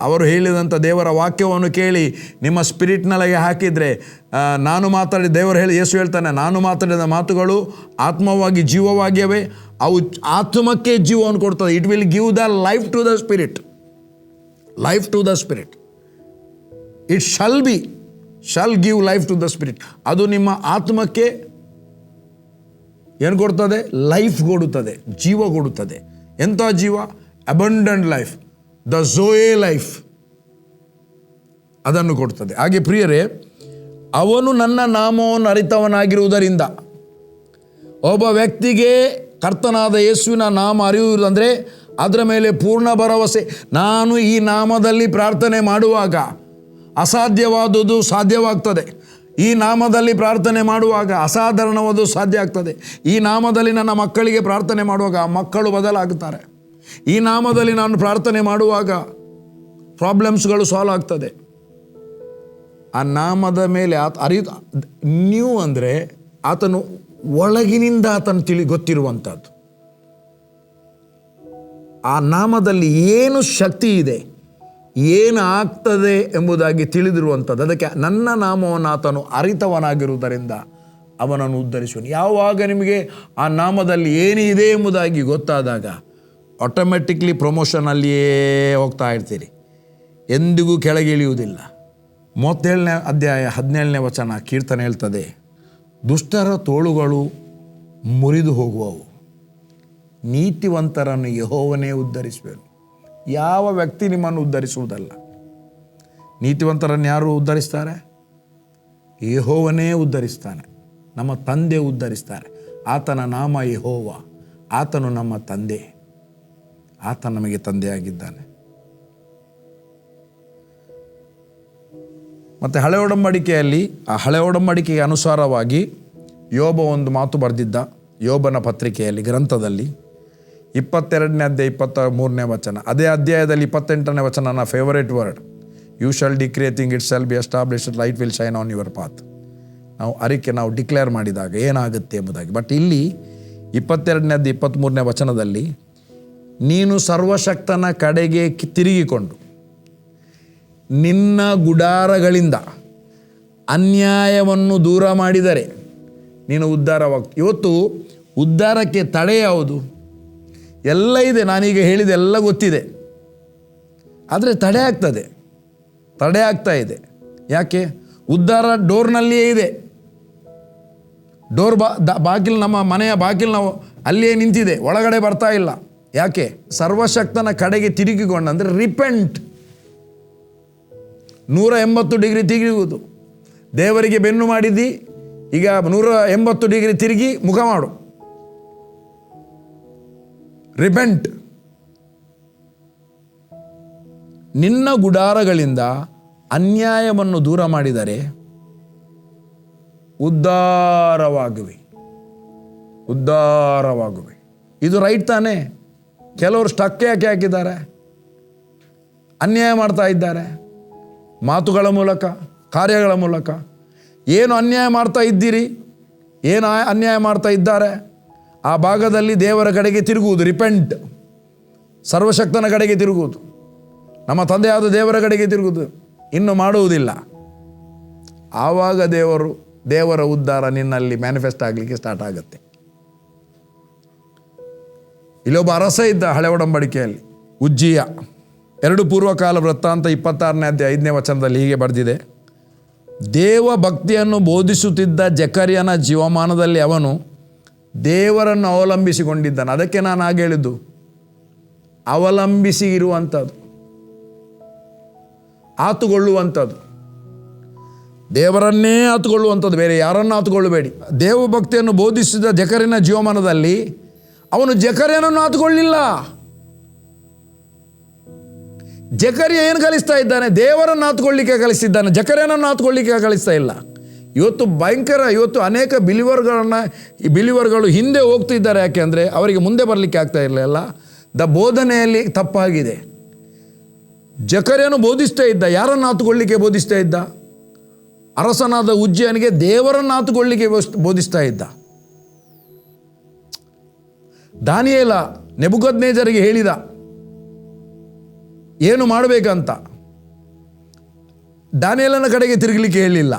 ಅವರು ಹೇಳಿದಂಥ ದೇವರ ವಾಕ್ಯವನ್ನು ಕೇಳಿ ನಿಮ್ಮ ಸ್ಪಿರಿಟ್ನೊಳಗೆ ಹಾಕಿದರೆ, ದೇವರು ಯೇಸು ಹೇಳ್ತಾನೆ, ನಾನು ಮಾತಾಡಿದ ಮಾತುಗಳು ಆತ್ಮವಾಗಿ ಜೀವವಾಗಿವೆ, ಅವು ಆತ್ಮಕ್ಕೆ ಜೀವವನ್ನು ಕೊಡ್ತದೆ. It will give the life to the spirit. It shall give life to the spirit. ಅದು ನಿಮ್ಮ ಆತ್ಮಕ್ಕೆ ಏನು ಕೊಡ್ತದೆ? ಲೈಫ್ ಕೊಡುತ್ತದೆ, ಜೀವ ಕೊಡುತ್ತದೆ. ಎಂಥ ಜೀವ? ಅಬಂಡೆಂಟ್ ಲೈಫ್, ದ ಝೋಯೆ ಲೈಫ್, ಅದನ್ನು ಕೊಡ್ತದೆ. ಹಾಗೆ ಪ್ರಿಯರೇ, ಅವನು ನನ್ನ ನಾಮವನ್ನು ಅರಿತವನಾಗಿರುವುದರಿಂದ, ಒಬ್ಬ ವ್ಯಕ್ತಿಗೆ ಕರ್ತನಾದ ಯೇಸುವಿನ ನಾಮ ಅರಿಯುವುದಂದರೆ ಅದರ ಮೇಲೆ ಪೂರ್ಣ ಭರವಸೆ. ನಾನು ಈ ನಾಮದಲ್ಲಿ ಪ್ರಾರ್ಥನೆ ಮಾಡುವಾಗ ಅಸಾಧ್ಯವಾದುದು ಸಾಧ್ಯವಾಗ್ತದೆ. ಈ ನಾಮದಲ್ಲಿ ಪ್ರಾರ್ಥನೆ ಮಾಡುವಾಗ ಅಸಾಧಾರಣವಾದು ಸಾಧ್ಯ ಆಗ್ತದೆ. ಈ ನಾಮದಲ್ಲಿ ನನ್ನ ಮಕ್ಕಳಿಗೆ ಪ್ರಾರ್ಥನೆ ಮಾಡುವಾಗ ಮಕ್ಕಳು ಬದಲಾಗುತ್ತಾರೆ. ಈ ನಾಮದಲ್ಲಿ ನಾನು ಪ್ರಾರ್ಥನೆ ಮಾಡುವಾಗ ಪ್ರಾಬ್ಲಮ್ಸ್ಗಳು ಸಾಲ್ವ್ ಆಗ್ತದೆ. ಆ ನಾಮದ ಮೇಲೆ ನ್ಯೂ ಅಂದರೆ ಆತನು ಒಳಗಿನಿಂದ ಆತನು ಗೊತ್ತಿರುವಂಥದ್ದು. ಆ ನಾಮದಲ್ಲಿ ಏನು ಶಕ್ತಿ ಇದೆ, ಏನು ಆಗ್ತದೆ ಎಂಬುದಾಗಿ ತಿಳಿದಿರುವಂಥದ್ದು. ಅದಕ್ಕೆ ನನ್ನ ನಾಮವನ್ನು ಆತನು ಅರಿತವನಾಗಿರುವುದರಿಂದ ಅವನನ್ನು ಉದ್ಧರಿಸುವನು. ಯಾವಾಗ ನಿಮಗೆ ಆ ನಾಮದಲ್ಲಿ ಏನಿದೆ ಎಂಬುದಾಗಿ ಗೊತ್ತಾದಾಗ ಆಟೋಮೆಟಿಕ್ಲಿ ಪ್ರಮೋಷನಲ್ಲಿಯೇ ಹೋಗ್ತಾ ಇರ್ತೀರಿ, ಎಂದಿಗೂ ಕೆಳಗೆ ಇಳಿಯುವುದಿಲ್ಲ. 37ನೇ ಅಧ್ಯಾಯ 17ನೇ ವಚನ ಕೀರ್ತನೆ ಹೇಳ್ತದೆ, ದುಷ್ಟರ ತೋಳುಗಳು ಮುರಿದು ಹೋಗುವವು, ನೀತಿವಂತರನ್ನು ಯೆಹೋವನೇ ಉದ್ಧರಿಸುವನು. ಯಾವ ವ್ಯಕ್ತಿ ನಿಮ್ಮನ್ನು ಉದ್ಧರಿಸುವುದಲ್ಲ. ನೀತಿವಂತರನ್ನು ಯಾರು ಉದ್ಧರಿಸ್ತಾರೆ? ಯೆಹೋವನೇ ಉದ್ಧರಿಸ್ತಾನೆ. ನಮ್ಮ ತಂದೆ ಉದ್ಧರಿಸ್ತಾರೆ. ಆತನ ನಾಮ ಯೆಹೋವ. ಆತನು ನಮ್ಮ ತಂದೆ. ಆತ ನಮಗೆ ತಂದೆಯಾಗಿದ್ದಾನೆ. ಮತ್ತು ಹಳೆ ಒಡಂಬಡಿಕೆಯಲ್ಲಿ ಆ ಹಳೆ ಒಡಂಬಡಿಕೆಗೆ ಅನುಸಾರವಾಗಿ ಯೋಬ ಒಂದು ಮಾತು ಬರೆದಿದ್ದ. ಯೋಬನ ಪತ್ರಿಕೆಯಲ್ಲಿ ಗ್ರಂಥದಲ್ಲಿ 22ನೇ ಅಧ್ಯಾಯ 23ನೇ ವಚನ. ಅದೇ ಅಧ್ಯಾಯದಲ್ಲಿ 28ನೇ ವಚನ, ನನ್ನ favourite word, you shall declare thing it shall be established, light will shine on your path. ನಾವು ಡಿಕ್ಲೇರ್ ಮಾಡಿದಾಗ ಏನಾಗುತ್ತೆ ಎಂಬುದಾಗಿ. ಬಟ್ ಇಲ್ಲಿ 22ನೇ ಅಧ್ಯಾಯ 23ನೇ ವಚನದಲ್ಲಿ, ನೀನು ಸರ್ವಶಕ್ತನ ಕಡೆಗೆ ತಿರುಗಿಕೊಂಡು ನಿನ್ನ ಗುಡಾರಗಳಿಂದ ಅನ್ಯಾಯವನ್ನು ದೂರ ಮಾಡಿದರೆ ನೀನು ಉದ್ಧಾರವಾಗ್ತಿ. ಇವತ್ತು ಉದ್ಧಾರಕ್ಕೆ ತಡೆ ಯಾವುದು? ಎಲ್ಲ ಇದೆ, ನಾನೀಗ ಹೇಳಿದೆ ಎಲ್ಲ ಗೊತ್ತಿದೆ, ಆದರೆ ತಡೆ ಆಗ್ತಾ ಇದೆ. ಯಾಕೆ? ಉದ್ಧಾರ ಡೋರ್ನಲ್ಲಿಯೇ ಇದೆ. ಡೋರ್ ಬಾಗಿಲು, ನಮ್ಮ ಮನೆಯ ಬಾಗಿಲು ನಾವು ಅಲ್ಲಿಯೇ ನಿಂತಿದೆ, ಒಳಗಡೆ ಬರ್ತಾ ಇಲ್ಲ. ಯಾಕೆ? ಸರ್ವಶಕ್ತನ ಕಡೆಗೆ ತಿರುಗಿಕೊಂಡಂದರೆ ರಿಪೆಂಟ್. 180 ಡಿಗ್ರಿ ತಿರುಗುವುದು. ದೇವರಿಗೆ ಬೆನ್ನು ಮಾಡಿದ್ದಿ, ಈಗ 180 ಡಿಗ್ರಿ ತಿರುಗಿ ಮುಖ ಮಾಡು. ರಿಪೆಂಟ್. ನಿನ್ನ ಗುಡಾರಗಳಿಂದ ಅನ್ಯಾಯವನ್ನು ದೂರ ಮಾಡಿದರೆ ಉದ್ಧಾರವಾಗುವೆ. ಇದು ರೈಟ್ ತಾನೇ? ಕೆಲವರು ಸ್ಟಕ್ ಯಾಕೆ ಹಾಕಿದ್ದಾರೆ? ಅನ್ಯಾಯ ಮಾಡ್ತಾ ಇದ್ದಾರೆ, ಮಾತುಗಳ ಮೂಲಕ, ಕಾರ್ಯಗಳ ಮೂಲಕ. ಏನು ಅನ್ಯಾಯ ಮಾಡ್ತಾ ಇದ್ದೀರಿ, ಏನು ಅನ್ಯಾಯ ಮಾಡ್ತಾ ಇದ್ದಾರೆ, ಆ ಭಾಗದಲ್ಲಿ ದೇವರ ಕಡೆಗೆ ತಿರುಗುವುದು, ರಿಪೆಂಟ್. ಸರ್ವಶಕ್ತನ ಕಡೆಗೆ ತಿರುಗುವುದು, ನಮ್ಮ ತಂದೆಯಾದ ದೇವರ ಕಡೆಗೆ ತಿರುಗುವುದು. ಇನ್ನು ಮಾಡುವುದಿಲ್ಲ. ಆವಾಗ ದೇವರ ಉದ್ಧಾರ ನಿನ್ನಲ್ಲಿ ಮ್ಯಾನಿಫೆಸ್ಟ್ ಆಗಲಿಕ್ಕೆ ಸ್ಟಾರ್ಟ್ ಆಗುತ್ತೆ. ಇಲ್ಲೊಬ್ಬ ಅರಸ ಇದ್ದ ಹಳೆ ಒಡಂಬಡಿಕೆಯಲ್ಲಿ, ಉಜ್ಜಿಯ. 2 ಪೂರ್ವಕಾಲ ವೃತ್ತಾಂತ 26ನೇ ಅಧ್ಯಾಯ 5ನೇ ವಚನದಲ್ಲಿ ಹೀಗೆ ಬರೆದಿದೆ, ದೇವ ಭಕ್ತಿಯನ್ನು ಬೋಧಿಸುತ್ತಿದ್ದ ಜಕರ್ಯನ ಜೀವಮಾನದಲ್ಲಿ ಅವನು ದೇವರನ್ನು ಅವಲಂಬಿಸಿಕೊಂಡಿದ್ದಾನೆ. ಅದಕ್ಕೆ ನಾನು ಹಾಗೆ ಹೇಳಿದ್ದು, ಅವಲಂಬಿಸಿ ಇರುವಂಥದ್ದು, ಆತುಕೊಳ್ಳುವಂಥದ್ದು, ದೇವರನ್ನೇ ಆತುಕೊಳ್ಳುವಂಥದ್ದು, ಬೇರೆ ಯಾರನ್ನು ಆತುಕೊಳ್ಳಬೇಡಿ. ದೇವ ಭಕ್ತಿಯನ್ನು ಬೋಧಿಸಿದ ಜಕರ್ಯನ ಜೀವಮಾನದಲ್ಲಿ ಅವನು ಜಕರ್ಯನನ್ನು ಆತುಕೊಳ್ಳಿಲ್ಲ. ಜಕರ್ಯ ಏನು ಕಲಿಸ್ತಾ ಇದ್ದಾನೆ? ದೇವರನ್ನು ಆತುಕೊಳ್ಳಿಕ್ಕೆ ಕಲಿಸ್ತಿದ್ದಾನೆ, ಜಕರ್ಯನನ್ನು ಆತುಕೊಳ್ಳಿಕ್ಕೆ ಕಲಿಸ್ತಾ ಇಲ್ಲ. ಇವತ್ತು ಅನೇಕ ಬಿಲಿವರ್ಗಳು ಹಿಂದೆ ಹೋಗ್ತಿದ್ದಾರೆ. ಯಾಕೆ ಅಂದರೆ ಅವರಿಗೆ ಮುಂದೆ ಬರಲಿಕ್ಕೆ ಆಗ್ತಾ ಇರಲಿಲ್ಲ. ಬೋಧನೆಯಲ್ಲಿ ತಪ್ಪಾಗಿದೆ. ಜಕರ್ಯನು ಬೋಧಿಸ್ತಾ ಇದ್ದ, ಯಾರನ್ನು ಆತುಕೊಳ್ಳಿಕ್ಕೆ ಬೋಧಿಸ್ತಾ ಇದ್ದ? ಅರಸನಾದ ಉಜ್ಜಯನಿಗೆ ದೇವರನ್ನು ಆತುಕೊಳ್ಳಿಕ್ಕೆ ಬೋಧಿಸ್ತಾ ಇದ್ದ. ದಾನಿಯೇಲ ನೆಬೂಕದ್ನೆಚ್ಚರನಿಗೆ ಹೇಳಿದ ಏನು ಮಾಡಬೇಕಂತ. ದಾನಿಯೇಲನ ಕಡೆಗೆ ತಿರುಗಲಿಕ್ಕೆ ಹೇಳಿಲ್ಲ.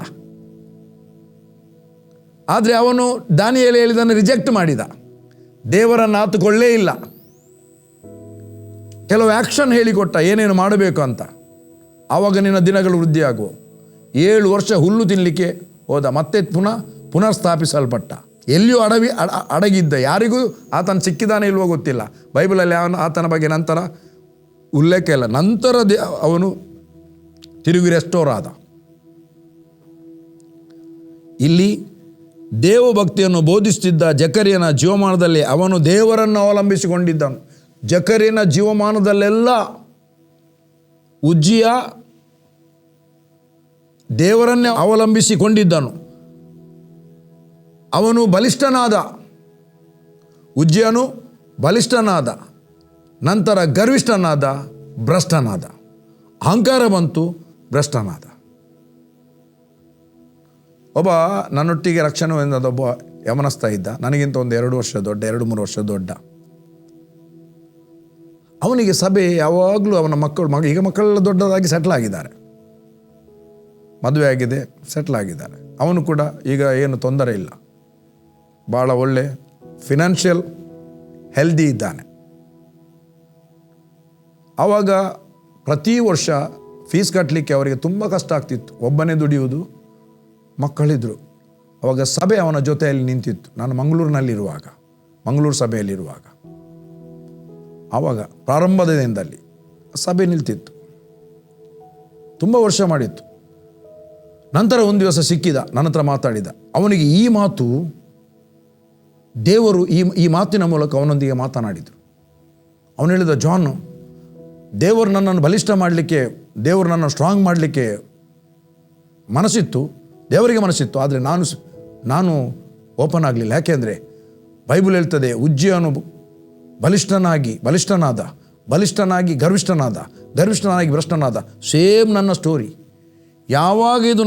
ಆದರೆ ಅವನು ದಾನಿಯೇಲ ಹೇಳಿದನ್ನು ರಿಜೆಕ್ಟ್ ಮಾಡಿದ. ದೇವರನ್ನು ಆತುಕೊಳ್ಳೇ ಇಲ್ಲ. ಕೆಲವು ಆ್ಯಕ್ಷನ್ ಹೇಳಿಕೊಟ್ಟ, ಏನೇನು ಮಾಡಬೇಕು ಅಂತ. ಆವಾಗ ನಿನ್ನ ದಿನಗಳು ವೃದ್ಧಿಯಾಗುವು. 7 ವರ್ಷ ಹುಲ್ಲು ತಿನ್ನಲಿಕ್ಕೆ ಹೋದ, ಮತ್ತೆ ಪುನರ್ಸ್ಥಾಪಿಸಲ್ಪಟ್ಟ. ಎಲ್ಲಿಯೂ ಅಡಗಿದ್ದ, ಯಾರಿಗೂ ಆತನ ಸಿಕ್ಕಿದಾನೆ ಇಲ್ವೋ ಗೊತ್ತಿಲ್ಲ. ಬೈಬಲಲ್ಲಿ ಆತನ ಬಗ್ಗೆ ನಂತರ ಉಲ್ಲೇಖ ಇಲ್ಲ. ನಂತರ ಅವನು ತಿರುಗಿ ರೆಸ್ಟೋರ್ ಆದ. ಇಲ್ಲಿ ದೇವಭಕ್ತಿಯನ್ನು ಬೋಧಿಸುತ್ತಿದ್ದ ಜಕರ್ಯನ ಜೀವಮಾನದಲ್ಲಿ ಅವನು ದೇವರನ್ನು ಅವಲಂಬಿಸಿಕೊಂಡಿದ್ದನು. ಜಕರ್ಯನ ಜೀವಮಾನದಲ್ಲೆಲ್ಲ ಉಜ್ಜಿಯ ದೇವರನ್ನೇ ಅವಲಂಬಿಸಿಕೊಂಡಿದ್ದನು. ಅವನು ಬಲಿಷ್ಠನಾದ, ಉಜ್ಜಿಯನು ಬಲಿಷ್ಠನಾದ, ನಂತರ ಗರ್ವಿಷ್ಠನಾದ, ಭ್ರಷ್ಟನಾದ. ಅಹಂಕಾರ ಬಂತು, ಭ್ರಷ್ಟನಾದ. ಒಬ್ಬ ನನ್ನೊಟ್ಟಿಗೆ ರಕ್ಷಣೆ ಹೊಂದದ ಒಬ್ಬ ಯಮನಸ್ಥ ಇದ್ದ, ನನಗಿಂತ ಒಂದು 2 ವರ್ಷ ದೊಡ್ಡ, 2-3 ವರ್ಷ ದೊಡ್ಡ. ಅವನಿಗೆ ಸಭೆ ಯಾವಾಗಲೂ ಅವನ ಈಗ ಮಕ್ಕಳೆಲ್ಲ ದೊಡ್ಡದಾಗಿ ಸೆಟ್ಲ್ ಆಗಿದ್ದಾರೆ, ಮದುವೆ ಆಗಿದೆ, ಸೆಟ್ಲ್ ಆಗಿದ್ದಾರೆ. ಅವನು ಕೂಡ ಈಗ ಏನು ತೊಂದರೆ ಇಲ್ಲ, ಭಾಳ ಒಳ್ಳೆ ಫಿನಾನ್ಷಿಯಲ್ ಹೆಲ್ದಿ ಇದ್ದಾನೆ. ಆವಾಗ ಪ್ರತಿ ವರ್ಷ ಫೀಸ್ ಕಟ್ಟಲಿಕ್ಕೆ ಅವರಿಗೆ ತುಂಬ ಕಷ್ಟ ಆಗ್ತಿತ್ತು. ಒಬ್ಬನೇ ದುಡಿಯುವುದು, ಮಕ್ಕಳಿದ್ರು. ಆವಾಗ ಸಭೆ ಅವನ ಜೊತೆಯಲ್ಲಿ ನಿಂತಿತ್ತು. ನಾನು ಮಂಗಳೂರು ಸಭೆಯಲ್ಲಿರುವಾಗ ಆವಾಗ ಪ್ರಾರಂಭದ ದಿನದಲ್ಲಿ ಸಭೆ ನಿಲ್ತಿತ್ತು. ತುಂಬ ವರ್ಷ ಮಾಡಿತ್ತು. ನಂತರ ಒಂದು ದಿವಸ ಸಿಕ್ಕಿದ, ನನ್ನ ಹತ್ರ ಮಾತಾಡಿದ. ಅವನಿಗೆ ಈ ಮಾತು, ದೇವರು ಈ ಮಾತಿನ ಮೂಲಕ ಅವನೊಂದಿಗೆ ಮಾತನಾಡಿದರು. ಅವನು ಹೇಳಿದ, ಜಾನ್, ದೇವರು ನನ್ನನ್ನು ಬಲಿಷ್ಠ ಮಾಡಲಿಕ್ಕೆ, ದೇವರು ನನ್ನನ್ನು ಸ್ಟ್ರಾಂಗ್ ಮಾಡಲಿಕ್ಕೆ ದೇವರಿಗೆ ಮನಸ್ಸಿತ್ತು. ಆದರೆ ನಾನು ಓಪನ್ ಆಗಲಿಲ್ಲ. ಯಾಕೆಂದರೆ ಬೈಬಲ್ ಹೇಳ್ತದೆ, ಉಜ್ಜಿಯನು ಬಲಿಷ್ಠನಾಗಿ ಗರ್ವಿಷ್ಠನಾದ, ಭ್ರಷ್ಟನಾದ. ಸೇಮ್ ನನ್ನ ಸ್ಟೋರಿ. ಯಾವಾಗ ಇದು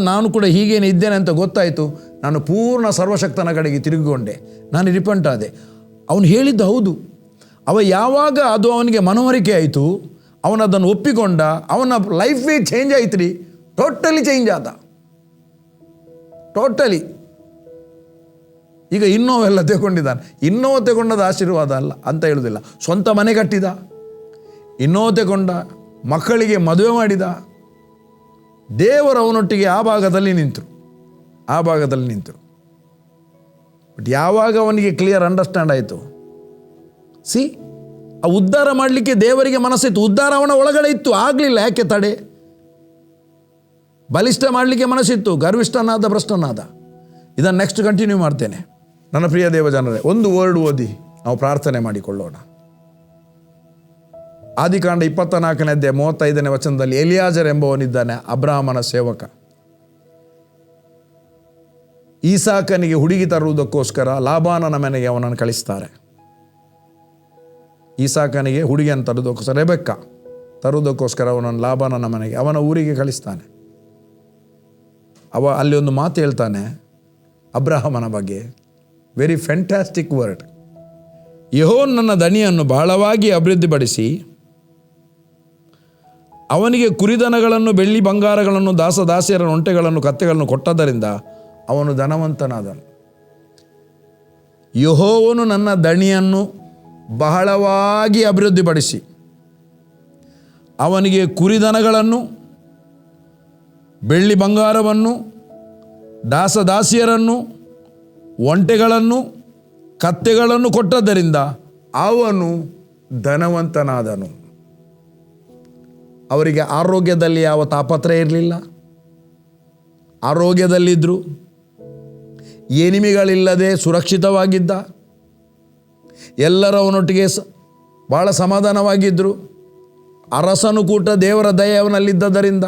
ನಾನು ಕೂಡ ಹೀಗೇನೆ ಇದ್ದೇನೆ ಅಂತ ಗೊತ್ತಾಯಿತು, ನಾನು ಪೂರ್ಣ ಸರ್ವಶಕ್ತನ ಕಡೆಗೆ ತಿರುಗಿಕೊಂಡೆ, ನಾನು ರಿಪೆಂಟ್ ಆದೆ. ಅವನು ಹೇಳಿದ್ದು ಹೌದು. ಯಾವಾಗ ಅದು ಅವನಿಗೆ ಮನವರಿಕೆ ಆಯಿತು, ಅವನದನ್ನು ಒಪ್ಪಿಕೊಂಡ, ಅವನ ಲೈಫೇ ಚೇಂಜ್ ಆಯ್ತು ರೀ. ಟೋಟಲಿ ಚೇಂಜ್ ಆದ, ಟೋಟಲಿ. ಈಗ ಇನ್ನೋವೆಲ್ಲ ತಗೊಂಡಿದ್ದಾನೆ. ಇನ್ನೋವ ತಗೊಂಡದ ಆಶೀರ್ವಾದ ಅಲ್ಲ ಅಂತ ಹೇಳುವುದಿಲ್ಲ. ಸ್ವಂತ ಮನೆ ಕಟ್ಟಿದ, ಇನ್ನೋವ ತಗೊಂಡ, ಮಕ್ಕಳಿಗೆ ಮದುವೆ ಮಾಡಿದ. ದೇವರು ಅವನೊಟ್ಟಿಗೆ ಆ ಭಾಗದಲ್ಲಿ ನಿಂತರು. ಬಟ್ ಯಾವಾಗ ಅವನಿಗೆ ಕ್ಲಿಯರ್ ಅಂಡರ್ಸ್ಟ್ಯಾಂಡ್ ಆಯಿತು, ಆ ಉದ್ಧಾರ ಮಾಡಲಿಕ್ಕೆ ದೇವರಿಗೆ ಮನಸ್ಸಿತ್ತು, ಉದ್ಧಾರ ಅವನ ಒಳಗಡೆ ಇತ್ತು, ಆಗಲಿಲ್ಲ. ಯಾಕೆ ತಡೆ? ಬಲಿಷ್ಠ ಮಾಡಲಿಕ್ಕೆ ಮನಸ್ಸಿತ್ತು, ಗರ್ವಿಷ್ಠನಾದ, ಭ್ರಷ್ಟನಾದ. ಇದನ್ನು ನೆಕ್ಸ್ಟ್ ಕಂಟಿನ್ಯೂ ಮಾಡ್ತೇನೆ. ನನ್ನ ಪ್ರಿಯ ದೇವಜನರೇ, ಒಂದು ವರ್ಡ್ ಓದಿ ನಾವು ಪ್ರಾರ್ಥನೆ ಮಾಡಿಕೊಳ್ಳೋಣ. ಆದಿಕಾಂಡ 24ನೇ ಅಧ್ಯಾಯ 35ನೇ ವಚನದಲ್ಲಿ ಎಲಿಯಾಜರ್ ಎಂಬವನಿದ್ದಾನೆ, ಅಬ್ರಹಾಮನ ಸೇವಕ. ಈಸಾಕನಿಗೆ ಹುಡುಗಿ ತರುವುದಕ್ಕೋಸ್ಕರ ಲಾಬಾನನ ಮನೆಗೆ ಅವನನ್ನು ಕಳಿಸ್ತಾರೆ. ಈಸಾಕನಿಗೆ ಹುಡುಗಿಯನ್ನು ತರುವುದಕ್ಕೋಸ್ಕರ, ರೆಬೆಕ್ಕ ತರುವುದಕ್ಕೋಸ್ಕರ ಅವನನ್ನು ಲಾಬಾನನ ಮನೆಗೆ, ಅವನ ಊರಿಗೆ ಕಳಿಸ್ತಾನೆ. ಅಲ್ಲಿ ಒಂದು ಮಾತು ಹೇಳ್ತಾನೆ ಅಬ್ರಹಾಮನ ಬಗ್ಗೆ, ವೆರಿ ಫ್ಯಾಂಟಾಸ್ಟಿಕ್ ವರ್ಡ್. ಯೆಹೋವನು ನನ್ನ ದಣಿಯನ್ನು ಬಹಳವಾಗಿ ಅಭಿವೃದ್ಧಿಪಡಿಸಿ ಅವನಿಗೆ ಕುರಿದನಗಳನ್ನು, ಬೆಳ್ಳಿ ಬಂಗಾರಗಳನ್ನು, ದಾಸದಾಸಿಯರ ಒಂಟೆಗಳನ್ನು, ಕತ್ತೆಗಳನ್ನು ಕೊಟ್ಟದ್ದರಿಂದ ಅವನು ಧನವಂತನಾದನು. ಯೆಹೋವನು ನನ್ನ ದಣಿಯನ್ನು ಬಹಳವಾಗಿ ಅಭಿವೃದ್ಧಿಪಡಿಸಿ ಅವನಿಗೆ ಕುರಿದನಗಳನ್ನು, ಬೆಳ್ಳಿ ಬಂಗಾರವನ್ನು, ದಾಸದಾಸಿಯರನ್ನು, ಒಂಟೆಗಳನ್ನು, ಕತ್ತೆಗಳನ್ನು ಕೊಟ್ಟದ್ದರಿಂದ ಅವನು ಧನವಂತನಾದನು. ಅವರಿಗೆ ಆರೋಗ್ಯದಲ್ಲಿ ಯಾವ ತಾಪತ್ರಯ ಇರಲಿಲ್ಲ, ಆರೋಗ್ಯದಲ್ಲಿದ್ದರು, ಎನಿಮಿಗಳಿಲ್ಲದೆ ಸುರಕ್ಷಿತವಾಗಿದ್ದ, ಎಲ್ಲರವನೊಟ್ಟಿಗೆ ಭಾಳ ಸಮಾಧಾನವಾಗಿದ್ದರು. ಅರಸನು ಕೂಟ ದೇವರ ದಯೆ ಅವನಲ್ಲಿದ್ದರಿಂದ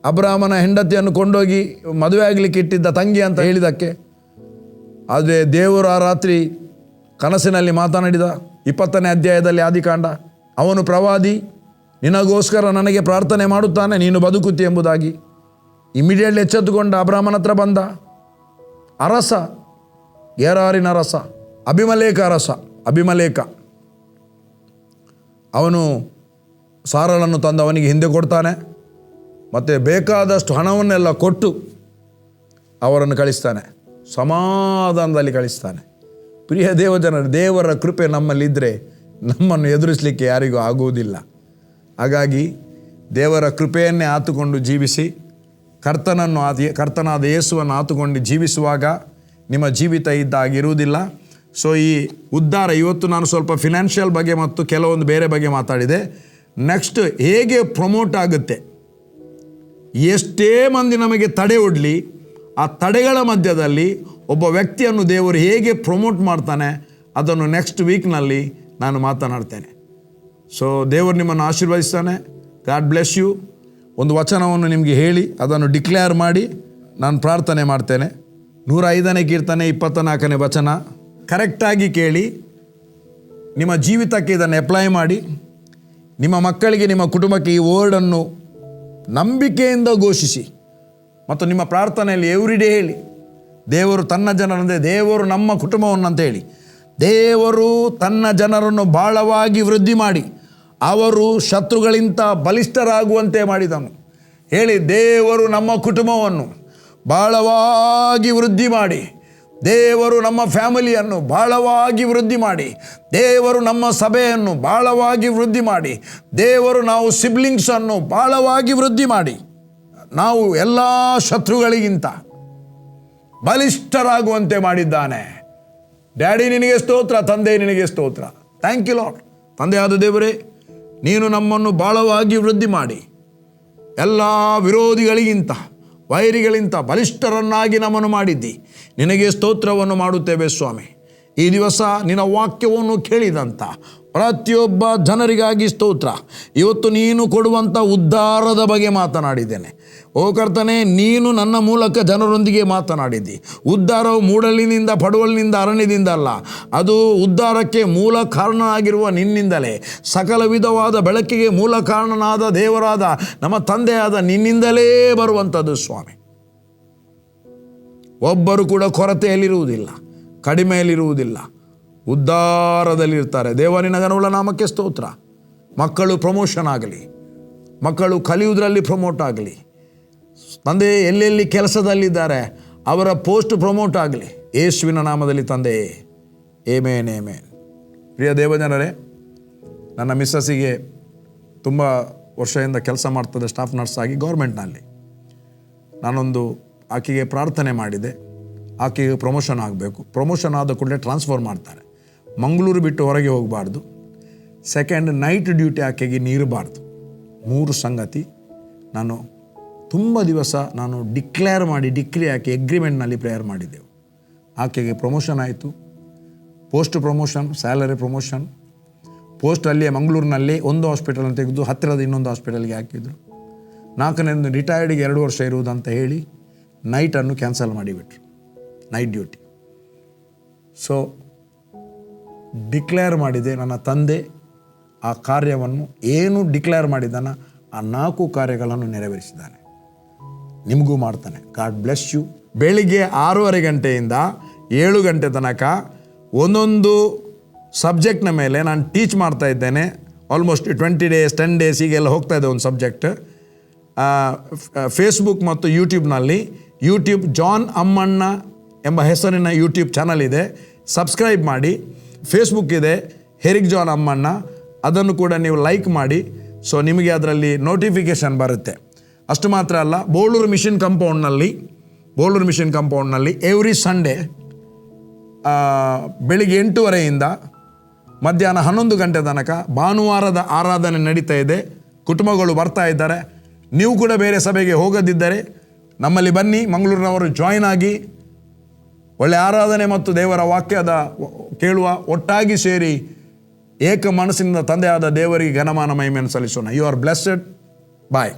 ಅಬ್ರಹಾಮನ ಹೆಂಡತಿಯನ್ನು ಕೊಂಡೋಗಿ ಮದುವೆ ಆಗಲಿಕ್ಕೆ ಇಟ್ಟಿದ್ದ ತಂಗಿ ಅಂತ ಹೇಳಿದ್ದಕ್ಕೆ, ಆದರೆ ದೇವರು ಆ ರಾತ್ರಿ ಕನಸಿನಲ್ಲಿ ಮಾತನಾಡಿದ. 20ನೇ ಅಧ್ಯಾಯದಲ್ಲಿ ಆದಿಕಾಂಡ, ಅವನು ಪ್ರವಾದಿ, ನಿನಗೋಸ್ಕರ ನನಗೆ ಪ್ರಾರ್ಥನೆ ಮಾಡುತ್ತಾನೆ, ನೀನು ಬದುಕುತ್ತಿ ಎಂಬುದಾಗಿ. ಇಮಿಡಿಯೇಟ್ಲಿ ಎಚ್ಚೆತ್ತುಕೊಂಡ ಅಬ್ರಹಾಮನ ಹತ್ರ ಬಂದ ಅರಸ, ಗೆರಾರಿನ ಅರಸ, ಅಭಿಮಲೇಕ. ಅವನು ಸಾರಳನ್ನು ತಂದು ಅವನಿಗೆ ಹಿಂದೆ ಕೊಡ್ತಾನೆ, ಮತ್ತು ಬೇಕಾದಷ್ಟು ಹಣವನ್ನೆಲ್ಲ ಕೊಟ್ಟು ಅವರನ್ನು ಕಳಿಸ್ತಾನೆ, ಸಮಾಧಾನದಲ್ಲಿ ಕಳಿಸ್ತಾನೆ. ಪ್ರಿಯ ದೇವಜನರು, ದೇವರ ಕೃಪೆ ನಮ್ಮಲ್ಲಿದ್ದರೆ ನಮ್ಮನ್ನು ಎದುರಿಸಲಿಕ್ಕೆ ಯಾರಿಗೂ ಆಗುವುದಿಲ್ಲ. ಹಾಗಾಗಿ ದೇವರ ಕೃಪೆಯನ್ನೇ ಆತುಕೊಂಡು ಜೀವಿಸಿ, ಕರ್ತನಾದ ಯೇಸುವನ್ನು ಆತುಕೊಂಡು ಜೀವಿಸುವಾಗ ನಿಮ್ಮ ಜೀವಿತ ಇದ್ದಾಗಿರುವುದಿಲ್ಲ. ಸೊ ಈ ಉದ್ಧಾರ, ಇವತ್ತು ನಾನು ಸ್ವಲ್ಪ ಫಿನಾನ್ಷಿಯಲ್ ಬಗ್ಗೆ ಮತ್ತು ಕೆಲವೊಂದು ಬೇರೆ ಬಗ್ಗೆ ಮಾತಾಡಿದೆ. ನೆಕ್ಸ್ಟ್ ಹೇಗೆ ಪ್ರಮೋಟ್ ಆಗುತ್ತೆ, ಎಷ್ಟೇ ಮಂದಿ ನಮಗೆ ತಡೆ ಒಡ್ಲಿ, ಆ ತಡೆಗಳ ಮಧ್ಯದಲ್ಲಿ ಒಬ್ಬ ವ್ಯಕ್ತಿಯನ್ನು ದೇವರು ಹೇಗೆ ಪ್ರಮೋಟ್ ಮಾಡ್ತಾನೆ, ಅದನ್ನು ನೆಕ್ಸ್ಟ್ ವೀಕ್ನಲ್ಲಿ ನಾನು ಮಾತನಾಡ್ತೇನೆ. ಸೊ ದೇವರು ನಿಮ್ಮನ್ನು ಆಶೀರ್ವದಿಸ್ತಾನೆ. God bless you. ಒಂದು ವಚನವನ್ನು ನಿಮಗೆ ಹೇಳಿ ಅದನ್ನು ಡಿಕ್ಲೇರ್ ಮಾಡಿ ನಾನು ಪ್ರಾರ್ಥನೆ ಮಾಡ್ತೇನೆ. 105ನೇ ಕೀರ್ತನೆ 24ನೇ ವಚನ ಕರೆಕ್ಟಾಗಿ ಕೇಳಿ, ನಿಮ್ಮ ಜೀವಿತಕ್ಕೆ ಇದನ್ನು ಅಪ್ಲೈ ಮಾಡಿ. ನಿಮ್ಮ ಮಕ್ಕಳಿಗೆ, ನಿಮ್ಮ ಕುಟುಂಬಕ್ಕೆ ಈ ವರ್ಡನ್ನು ನಂಬಿಕೆಯಿಂದ ಘೋಷಿಸಿ ಮತ್ತು ನಿಮ್ಮ ಪ್ರಾರ್ಥನೆಯಲ್ಲಿ ಎವ್ರಿಡೇ ಹೇಳಿ, ದೇವರು ತನ್ನ ಜನರಂತೆ, ದೇವರು ನಮ್ಮ ಕುಟುಂಬವನ್ನಂತ ಹೇಳಿ, ದೇವರು ತನ್ನ ಜನರನ್ನು ಬಹಳವಾಗಿ ವೃದ್ಧಿ ಮಾಡಿ ಅವರು ಶತ್ರುಗಳಿಂದ ಬಲಿಷ್ಠರಾಗುವಂತೆ ಮಾಡಿದನು. ಹೇಳಿ, ದೇವರು ನಮ್ಮ ಕುಟುಂಬವನ್ನು ಬಹಳವಾಗಿ ವೃದ್ಧಿ ಮಾಡಿ, ದೇವರು ನಮ್ಮ ಫ್ಯಾಮಿಲಿಯನ್ನು ಬಹಳವಾಗಿ ವೃದ್ಧಿ ಮಾಡಿ, ದೇವರು ನಮ್ಮ ಸಭೆಯನ್ನು ಬಹಳವಾಗಿ ವೃದ್ಧಿ ಮಾಡಿ, ದೇವರು ನಾವು ಸಿಬ್ಲಿಂಗ್ಸನ್ನು ಬಹಳವಾಗಿ ವೃದ್ಧಿ ಮಾಡಿ, ನಾವು ಎಲ್ಲ ಶತ್ರುಗಳಿಗಿಂತ ಬಲಿಷ್ಠರಾಗುವಂತೆ ಮಾಡಿದ್ದಾನೆ. ಡ್ಯಾಡಿ ನಿನಗೆ ಸ್ತೋತ್ರ, ತಂದೆ ನಿನಗೆ ಸ್ತೋತ್ರ. Thank you Lord. ತಂದೆಯಾದ ದೇವರೇ, ನೀನು ನಮ್ಮನ್ನು ಬಹಳವಾಗಿ ವೃದ್ಧಿ ಮಾಡಿ ಎಲ್ಲ ವಿರೋಧಿಗಳಿಗಿಂತ, ವೈರಿಗಳಿಂದ ಬಲಿಷ್ಠರನ್ನಾಗಿ ನಮ್ಮನ್ನು ಮಾಡಿದ್ದಿ. ನಿನಗೆ ಸ್ತೋತ್ರವನ್ನು ಮಾಡುತ್ತೇವೆ ಸ್ವಾಮಿ. ಈ ದಿವಸ ನಿನ್ನ ವಾಕ್ಯವನ್ನು ಕೇಳಿದಂಥ ಪ್ರತಿಯೊಬ್ಬ ಜನರಿಗಾಗಿ ಸ್ತೋತ್ರ. ಇವತ್ತು ನೀನು ಕೊಡುವಂಥ ಉದ್ಧಾರದ ಬಗ್ಗೆ ಮಾತನಾಡಿದ್ದೇನೆ. ಓ ಕರ್ತನೇ, ನೀನು ನನ್ನ ಮೂಲಕ ಜನರೊಂದಿಗೆ ಮಾತನಾಡಿದ್ದಿ. ಉದ್ಧಾರವು ಮೂಡಲಿನಿಂದ, ಪಡುವಲಿನಿಂದ, ಅರಣ್ಯದಿಂದ ಅಲ್ಲ, ಅದು ಉದ್ಧಾರಕ್ಕೆ ಮೂಲ ಕಾರಣನಾಗಿರುವ ನಿನ್ನಿಂದಲೇ. ಸಕಲ ವಿಧವಾದ ಬೆಳಕಿಗೆ ಮೂಲ ಕಾರಣನಾದ ದೇವರಾದ ನಮ್ಮ ತಂದೆಯಾದ ನಿನ್ನಿಂದಲೇ ಬರುವಂಥದ್ದು ಸ್ವಾಮಿ. ಒಬ್ಬರು ಕೂಡ ಕೊರತೆಯಲ್ಲಿರುವುದಿಲ್ಲ, ಕಡಿಮೆಯಲ್ಲಿರುವುದಿಲ್ಲ, ಉದ್ಧಾರದಲ್ಲಿರ್ತಾರೆ. ದೇವರಿನ ಘನವುಳ್ಳ ನಾಮಕ್ಕೆ ಸ್ತೋತ್ರ. ಮಕ್ಕಳು ಪ್ರಮೋಷನ್ ಆಗಲಿ, ಮಕ್ಕಳು ಕಲಿಯುವುದರಲ್ಲಿ ಪ್ರಮೋಟ್ ಆಗಲಿ. ತಂದೆ, ಎಲ್ಲೆಲ್ಲಿ ಕೆಲಸದಲ್ಲಿದ್ದಾರೆ ಅವರ ಪೋಸ್ಟ್ ಪ್ರಮೋಟ್ ಆಗಲಿ, ಯೇಸುವಿನ ನಾಮದಲ್ಲಿ ತಂದೆ. Amen, amen. ಪ್ರಿಯ ದೇವಜನರೇ, ನನ್ನ ಮಿಸ್ಸಸ್ಸಿಗೆ ತುಂಬ ವರ್ಷದಿಂದ ಕೆಲಸ ಮಾಡ್ತದೆ ಸ್ಟಾಫ್ ನರ್ಸ್ ಆಗಿ ಗೌರ್ಮೆಂಟ್ನಲ್ಲಿ. ನಾನೊಂದು ಆಕೆಗೆ ಪ್ರಾರ್ಥನೆ ಮಾಡಿದೆ, ಆಕೆಗೆ ಪ್ರಮೋಷನ್ ಆಗಬೇಕು. ಪ್ರಮೋಷನ್ ಆದ ಕೂಡಲೇ ಟ್ರಾನ್ಸ್ಫರ್ ಮಾಡ್ತಾರೆ. ಮಂಗಳೂರು ಬಿಟ್ಟು ಹೊರಗೆ ಹೋಗಬಾರ್ದು. ಸೆಕೆಂಡ್, ನೈಟ್ ಡ್ಯೂಟಿ ಆಕೆಗೆ ನೀರಬಾರ್ದು. 3 ಸಂಗತಿ ನಾನು ತುಂಬ ದಿವಸ ಡಿಕ್ಲೇರ್ ಮಾಡಿ, ಡಿಕ್ರಿ ಹಾಕಿ ಎಗ್ರಿಮೆಂಟ್ನಲ್ಲಿ ಪ್ರೇಯರ್ ಮಾಡಿದ್ದೆವು. ಆಕೆಗೆ ಪ್ರಮೋಷನ್ ಆಯಿತು. Post promotion, salary promotion. Post ಅಲ್ಲಿಯೇ ಮಂಗಳೂರಿನಲ್ಲಿ ಒಂದು ಹಾಸ್ಪಿಟಲನ್ನು ತೆಗೆದು ಹತ್ತಿರದ ಇನ್ನೊಂದು ಹಾಸ್ಪಿಟಲ್ಗೆ ಹಾಕಿದರು. 4ನೇದು ರಿಟೈರ್ಡಿಗೆ 2 ವರ್ಷ ಇರುವುದಂತ ಹೇಳಿ ನೈಟನ್ನು ಕ್ಯಾನ್ಸಲ್ ಮಾಡಿಬಿಟ್ರು, ನೈಟ್ ಡ್ಯೂಟಿ. ಸೊ ಡಿಕ್ಲೇರ್ ಮಾಡಿದೆ. ನನ್ನ ತಂದೆ ಆ ಕಾರ್ಯವನ್ನು ಏನು ಡಿಕ್ಲೇರ್ ಮಾಡಿದ್ದಾನ ಆ 4 ಕಾರ್ಯಗಳನ್ನು ನೆರವೇರಿಸಿದ್ದಾನೆ. ನಿಮಗೂ ಮಾಡ್ತಾನೆ. God bless you. ಬೆಳಿಗ್ಗೆ 6:30 ಗಂಟೆಯಿಂದ 7 ಗಂಟೆ ತನಕ ಒಂದೊಂದು ಸಬ್ಜೆಕ್ಟ್ನ ಮೇಲೆ ನಾನು ಟೀಚ್ ಮಾಡ್ತಾ ಇದ್ದೇನೆ. ಆಲ್ಮೋಸ್ಟ್ 20 days 10 days ಹೀಗೆಲ್ಲ ಹೋಗ್ತಾ ಇದೆ ಒಂದು ಸಬ್ಜೆಕ್ಟ್. ಫೇಸ್ಬುಕ್ ಮತ್ತು ಯೂಟ್ಯೂಬ್ನಲ್ಲಿ ಯೂಟ್ಯೂಬ್ ಜಾನ್ ಅಮ್ಮಣ್ಣ ಎಂಬ ಹೆಸರಿನ ಯೂಟ್ಯೂಬ್ ಚಾನಲ್ ಇದೆ, ಸಬ್ಸ್ಕ್ರೈಬ್ ಮಾಡಿ. ಫೇಸ್ಬುಕ್ ಇದೆ ಹೆರಿಕ್ ಜಾನ್ ಅಮ್ಮಣ್ಣ, ಅದನ್ನು ಕೂಡ ನೀವು ಲೈಕ್ ಮಾಡಿ. ಸೊ ನಿಮಗೆ ಅದರಲ್ಲಿ ನೋಟಿಫಿಕೇಷನ್ ಬರುತ್ತೆ. ಅಷ್ಟು ಮಾತ್ರ ಅಲ್ಲ, ಬೋಳೂರು ಮಿಷನ್ ಕಾಂಪೌಂಡ್ನಲ್ಲಿ ಎವ್ರಿ ಸಂಡೇ ಬೆಳಿಗ್ಗೆ 8:30ಯಿಂದ ಮಧ್ಯಾಹ್ನ 11 ಗಂಟೆ ತನಕ ಭಾನುವಾರದ ಆರಾಧನೆ ನಡೀತಾ ಇದೆ. ಕುಟುಂಬಗಳು ಬರ್ತಾ ಇದ್ದಾರೆ. ನೀವು ಕೂಡ ಬೇರೆ ಸಭೆಗೆ ಹೋಗದಿದ್ದರೆ ನಮ್ಮಲ್ಲಿ ಬನ್ನಿ, ಮಂಗಳೂರಿನವರು ಜಾಯ್ನ್ ಆಗಿ ಒಳ್ಳೆ ಆರಾಧನೆ ಮತ್ತು ದೇವರ ವಾಕ್ಯದ ಕೇಳುವ, ಒಟ್ಟಾಗಿ ಸೇರಿ ಏಕ ಮನಸ್ಸಿನಿಂದ ತಂದೆಯಾದ ದೇವರಿಗೆ ಘನಮಾನ ಮಹಿಮೆಯನ್ನು ಸಲ್ಲಿಸೋಣ. You are blessed. ಬಾಯ್.